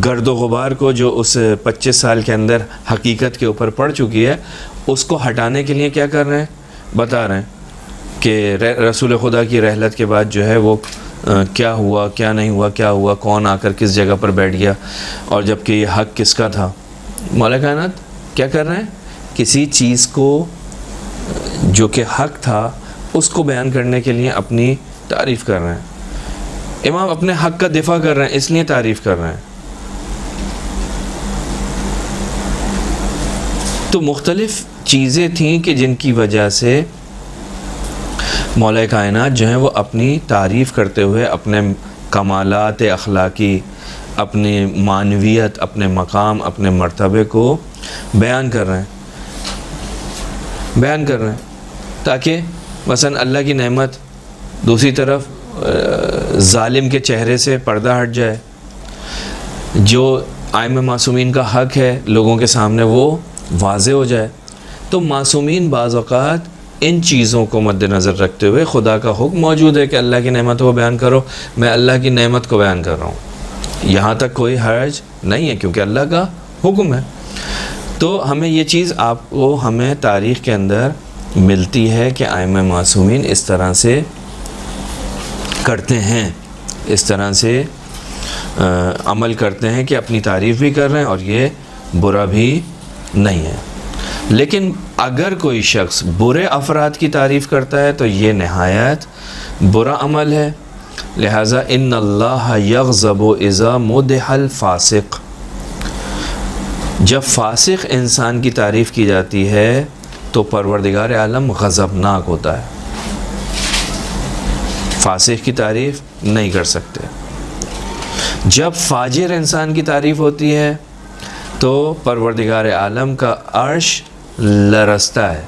Speaker 1: گرد و غبار کو جو اس 25 سال کے اندر حقیقت کے اوپر پڑ چکی ہے اس کو ہٹانے کے لیے کیا کر رہے ہیں؟ بتا رہے ہیں کہ رسول خدا کی رحلت کے بعد جو ہے وہ کیا ہوا، کیا نہیں ہوا، کیا ہوا، کون آ کر کس جگہ پر بیٹھ گیا، اور جبکہ یہ حق کس کا تھا. مولا کائنات کیا کر رہے ہیں؟ کسی چیز کو جو کہ حق تھا اس کو بیان کرنے کے لیے اپنی تعریف کر رہے ہیں. امام اپنے حق کا دفاع کر رہے ہیں اس لیے تعریف کر رہے ہیں. تو مختلف چیزیں تھیں کہ جن کی وجہ سے مولا کائنات جو ہیں وہ اپنی تعریف کرتے ہوئے اپنے کمالات اخلاقی، اپنی معنویت، اپنے مقام، اپنے مرتبے کو بیان کر رہے ہیں. تاکہ مثلا اللہ کی نعمت دوسری طرف ظالم کے چہرے سے پردہ ہٹ جائے، جو ائمہ معصومین کا حق ہے لوگوں کے سامنے وہ واضح ہو جائے۔ تو معصومین بعض اوقات ان چیزوں کو مد نظر رکھتے ہوئے، خدا کا حکم موجود ہے کہ اللہ کی نعمت کو بیان کرو، میں اللہ کی نعمت کو بیان کر رہا ہوں، یہاں تک کوئی حرج نہیں ہے کیونکہ اللہ کا حکم ہے۔ تو ہمیں یہ چیز آپ کو ہمیں تاریخ کے اندر ملتی ہے کہ ائمہ معصومین اس طرح سے کرتے ہیں، اس طرح سے عمل کرتے ہیں کہ اپنی تعریف بھی کر رہے ہیں اور یہ برا بھی نہیں ہے۔ لیکن اگر کوئی شخص برے افراد کی تعریف کرتا ہے تو یہ نہایت برا عمل ہے۔ لہٰذا ان اللہ یغضب اذا مدح الفاسق، جب فاسق انسان کی تعریف کی جاتی ہے تو پروردگار عالم غضبناک ہوتا ہے، فاسق کی تعریف نہیں کر سکتے۔ جب فاجر انسان کی تعریف ہوتی ہے تو پروردگار عالم کا عرش لرزتا ہے۔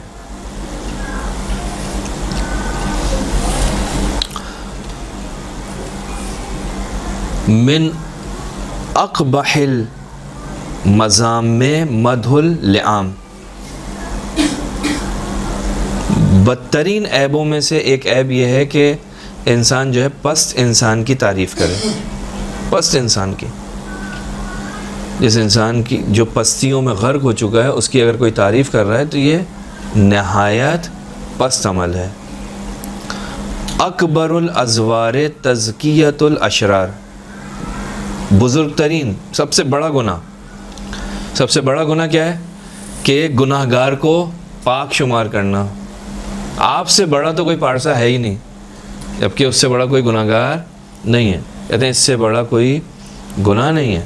Speaker 1: من اقبح المذام مدح اللعام، بدترین عیبوں میں سے ایک عیب یہ ہے کہ انسان جو ہے پست انسان کی تعریف کرے، پست انسان کی، جس انسان کی جو پستیوں میں غرق ہو چکا ہے اس کی اگر کوئی تعریف کر رہا ہے تو یہ نہایت پست عمل ہے۔ اکبر الازوار تزکیۃ الاشرار، بزرگ ترین سب سے بڑا گناہ، سب سے بڑا گناہ کیا ہے کہ گناہ گار کو پاک شمار کرنا۔ آپ سے بڑا تو کوئی پارسا ہے ہی نہیں، جبکہ اس سے بڑا کوئی گناہ گار نہیں ہے، کہتے ہیں اس سے بڑا کوئی گناہ نہیں ہے۔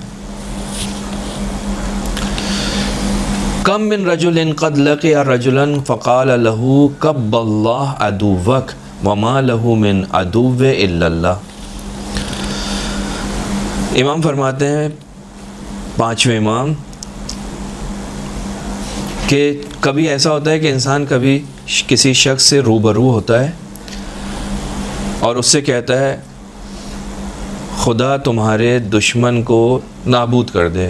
Speaker 1: کم من رجل قد لقی رجلا فقال له کب اللہ عدوک وما له من عدو الا اللہ۔ امام فرماتے ہیں، پانچویں امام، کہ کبھی ایسا ہوتا ہے کہ انسان کبھی کسی شخص سے روبرو ہوتا ہے اور اس سے کہتا ہے خدا تمہارے دشمن کو نابود کر دے،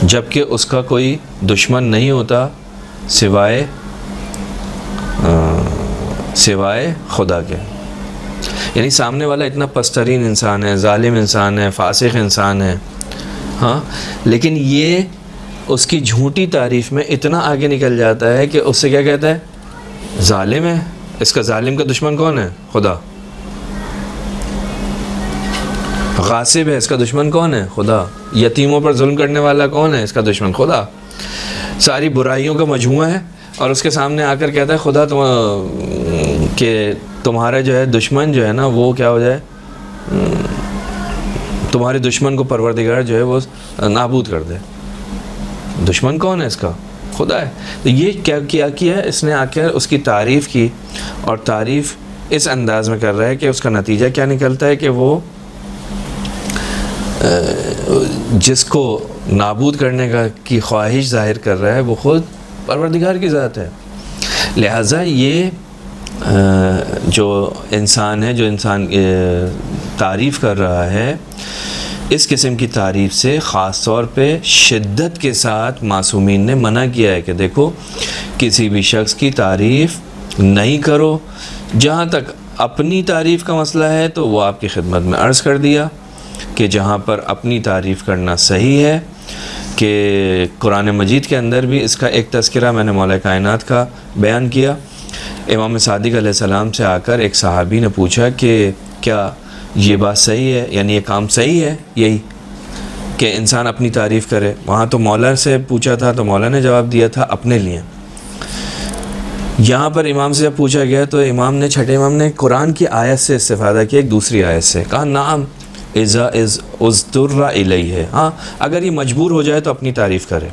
Speaker 1: جبکہ اس کا کوئی دشمن نہیں ہوتا سوائے خدا کے۔ یعنی سامنے والا اتنا پسترین انسان ہے، ظالم انسان ہے، فاسق انسان ہے، ہاں، لیکن یہ اس کی جھوٹی تعریف میں اتنا آگے نکل جاتا ہے کہ اس سے کیا کہتا ہے، ظالم ہے، اس کا ظالم کا دشمن کون ہے؟ خدا۔ غاصب ہے، اس کا دشمن کون ہے؟ خدا۔ یتیموں پر ظلم کرنے والا کون ہے؟ اس کا دشمن خدا۔ ساری برائیوں کا مجموعہ ہے اور اس کے سامنے آ کر کہتا ہے خدا کہ تمہارا جو ہے دشمن جو ہے نا وہ کیا ہو جائے، تمہارے دشمن کو پروردگار جو ہے وہ نابود کر دے۔ دشمن کون ہے اس کا؟ خدا ہے۔ تو یہ کیا کیا اس نے آ کر اس کی تعریف کی، اور تعریف اس انداز میں کر رہا ہے کہ اس کا نتیجہ کیا نکلتا ہے کہ وہ جس کو نابود کرنے کی خواہش ظاہر کر رہا ہے وہ خود پروردگار کی ذات ہے۔ لہٰذا یہ جو انسان ہے، جو انسان تعریف کر رہا ہے، اس قسم کی تعریف سے خاص طور پہ شدت کے ساتھ معصومین نے منع کیا ہے کہ دیکھو کسی بھی شخص کی تعریف نہیں کرو۔ جہاں تک اپنی تعریف کا مسئلہ ہے تو وہ آپ کی خدمت میں عرض کر دیا کہ جہاں پر اپنی تعریف کرنا صحیح ہے، کہ قرآن مجید کے اندر بھی اس کا ایک تذکرہ میں نے مولا کائنات کا بیان کیا۔ امام صادق علیہ السلام سے آ کر ایک صحابی نے پوچھا کہ کیا یہ بات صحیح ہے، یعنی یہ کام صحیح ہے یہی کہ انسان اپنی تعریف کرے؟ وہاں تو مولا سے پوچھا تھا تو مولا نے جواب دیا تھا اپنے لیے۔ یہاں پر امام سے جب پوچھا گیا تو امام نے، چھٹے امام نے قرآن کی آیت سے استفادہ کیا، ایک دوسری آیت سے، کہا نعم اذا اضطر الیہ، ہاں اگر یہ مجبور ہو جائے تو اپنی تعریف کرے۔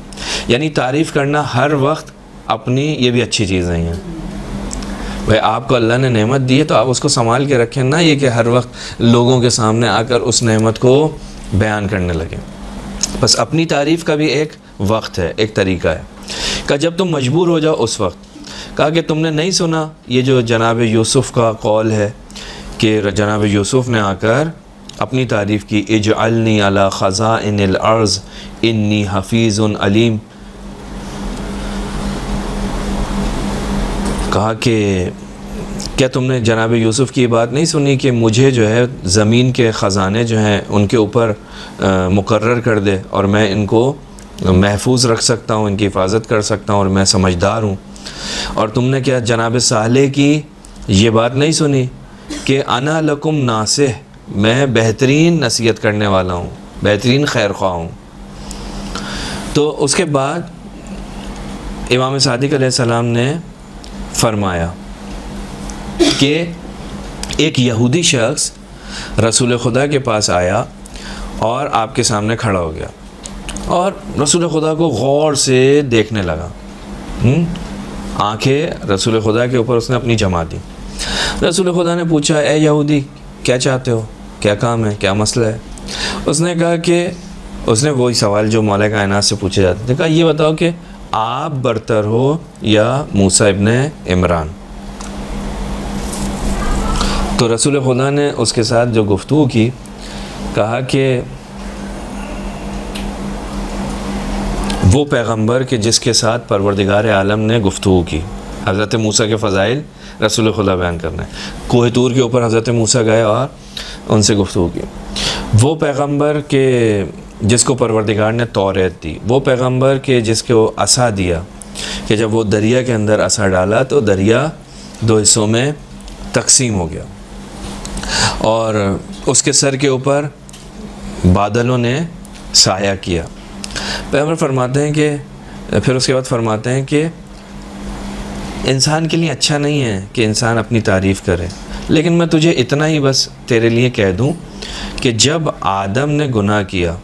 Speaker 1: یعنی تعریف کرنا ہر وقت اپنی، یہ بھی اچھی چیز نہیں ہے۔ بھائی آپ کو اللہ نے نعمت دی ہے تو آپ اس کو سنبھال کے رکھیں، نہ یہ کہ ہر وقت لوگوں کے سامنے آ کر اس نعمت کو بیان کرنے لگیں۔ بس اپنی تعریف کا بھی ایک وقت ہے، ایک طریقہ ہے. کہ جب تم مجبور ہو جاؤ اس وقت. کہا کہ تم نے نہیں سنا یہ جو جناب یوسف کا قول ہے کہ جناب یوسف نے آ کر اپنی تعریف کی، اجعلنی علی خزائن الارض انی حفیظ علیم. کہا کہ کیا تم نے جناب یوسف کی بات نہیں سنی کہ مجھے جو ہے زمین کے خزانے جو ہیں ان کے اوپر مقرر کر دے اور میں ان کو محفوظ رکھ سکتا ہوں، ان کی حفاظت کر سکتا ہوں اور میں سمجھدار ہوں. اور تم نے کیا جناب صالح کی یہ بات نہیں سنی کہ انا لکم ناصح، میں بہترین نصیحت کرنے والا ہوں، بہترین خیر خواہ ہوں. تو اس کے بعد امام صادق علیہ السلام نے فرمایا کہ ایک یہودی شخص رسول خدا کے پاس آیا اور آپ کے سامنے کھڑا ہو گیا اور رسول خدا کو غور سے دیکھنے لگا. آنکھیں رسول خدا کے اوپر اس نے اپنی جما دی. رسول خدا نے پوچھا، اے یہودی کیا چاہتے ہو، کیا کام ہے، کیا مسئلہ ہے؟ اس نے کہا کہ اس نے وہی سوال جو مولا کائنات سے پوچھے جاتے تھے. کہا یہ بتاؤ کہ آپ برتر ہو یا موسیٰ ابن عمران؟ تو رسول خدا نے اس کے ساتھ جو گفتگو کی، کہا کہ وہ پیغمبر کہ جس کے ساتھ پروردگار عالم نے گفتگو کی. حضرت موسیٰ کے فضائل رسول خدا بیان کرنا ہے. کوہ طور کے اوپر حضرت موسیٰ گئے اور ان سے گفتگو کی. وہ پیغمبر کہ جس کو پروردگار نے توریت دی، وہ پیغمبر کہ جس کو عصا دیا کہ جب وہ دریا کے اندر عصا ڈالا تو دریا 2 حصوں میں تقسیم ہو گیا اور اس کے سر کے اوپر بادلوں نے سایہ کیا. پیغمبر فرماتے ہیں کہ پھر اس کے بعد فرماتے ہیں کہ انسان کے لیے اچھا نہیں ہے کہ انسان اپنی تعریف کرے، لیکن میں تجھے اتنا ہی بس تیرے لیے کہہ دوں کہ جب آدم نے گناہ کیا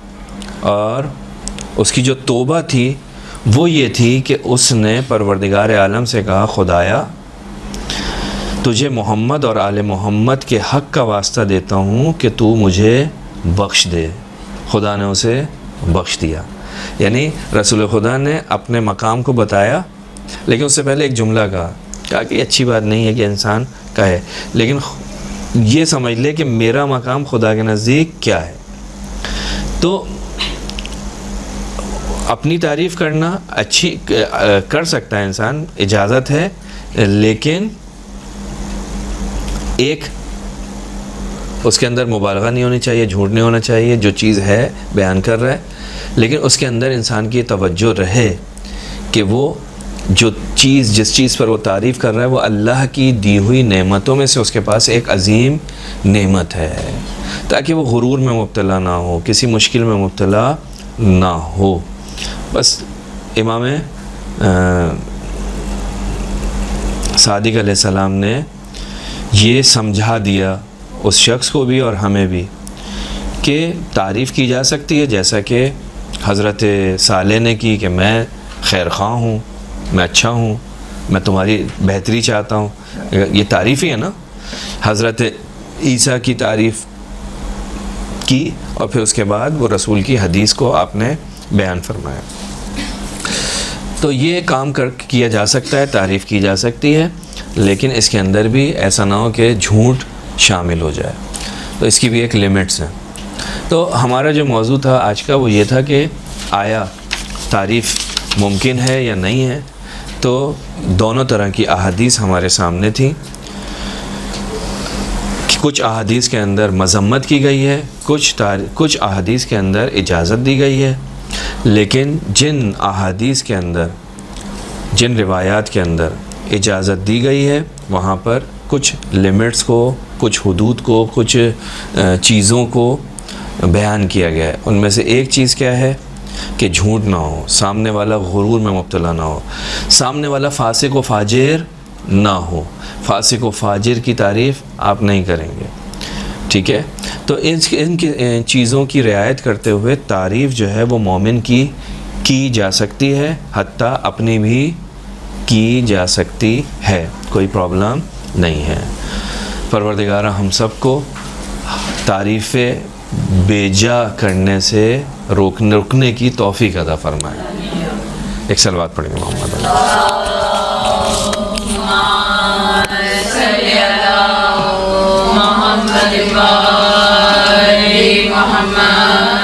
Speaker 1: اور اس کی جو توبہ تھی وہ یہ تھی کہ اس نے پروردگار عالم سے کہا، خدایا تجھے محمد اور آل محمد کے حق کا واسطہ دیتا ہوں کہ تو مجھے بخش دے. خدا نے اسے بخش دیا. یعنی رسول خدا نے اپنے مقام کو بتایا، لیکن اس سے پہلے ایک جملہ کہا کہ اچھی بات نہیں ہے کہ انسان کہے، لیکن یہ سمجھ لے کہ میرا مقام خدا کے نزدیک کیا ہے. تو اپنی تعریف کرنا اچھی کر سکتا ہے انسان، اجازت ہے، لیکن ایک اس کے اندر مبالغہ نہیں ہونی چاہیے، جھوٹ نہیں ہونا چاہیے. جو چیز ہے بیان کر رہا ہے، لیکن اس کے اندر انسان کی توجہ رہے کہ وہ جو چیز جس چیز پر وہ تعریف کر رہا ہے وہ اللہ کی دی ہوئی نعمتوں میں سے اس کے پاس ایک عظیم نعمت ہے، تاکہ وہ غرور میں مبتلا نہ ہو، کسی مشکل میں مبتلا نہ ہو. بس امام صادق علیہ السلام نے یہ سمجھا دیا اس شخص کو بھی اور ہمیں بھی کہ تعریف کی جا سکتی ہے، جیسا کہ حضرت صالح نے کی کہ میں خیر خواہ ہوں، میں اچھا ہوں، میں تمہاری بہتری چاہتا ہوں. یہ تعریف ہی ہے نا. حضرت عیسیٰ کی تعریف کی اور پھر اس کے بعد وہ رسول کی حدیث کو آپ نے بیان فرمایا. تو یہ کام کیا جا سکتا ہے، تعریف کی جا سکتی ہے، لیکن اس کے اندر بھی ایسا نہ ہو کہ جھوٹ شامل ہو جائے. تو اس کی بھی ایک لیمٹس ہیں. تو ہمارا جو موضوع تھا آج کا وہ یہ تھا کہ آیا تعریف ممکن ہے یا نہیں ہے. تو دونوں طرح کی احادیث ہمارے سامنے تھیں. کچھ احادیث کے اندر مذمت کی گئی ہے، کچھ احادیث کے اندر اجازت دی گئی ہے. لیکن جن احادیث کے اندر، جن روایات کے اندر اجازت دی گئی ہے وہاں پر کچھ لیمٹس کو، کچھ حدود کو، کچھ چیزوں کو بیان کیا گیا ہے. ان میں سے ایک چیز کیا ہے کہ جھوٹ نہ ہو، سامنے والا غرور میں مبتلا نہ ہو، سامنے والا فاسق و فاجر نہ ہو. فاسق و فاجر کی تعریف آپ نہیں کریں گے، ٹھیک ہے. تو ان چیزوں کی رعایت کرتے ہوئے تعریف جو ہے وہ مومن کی جا سکتی ہے، حتیٰ اپنی بھی کی جا سکتی ہے، کوئی پرابلم نہیں ہے. پروردگارہ ہم سب کو تعریف بیجا کرنے سے رکنے کی توفیق عطا فرمائے. ایک صلوات پڑھیں گے محمد
Speaker 2: محمد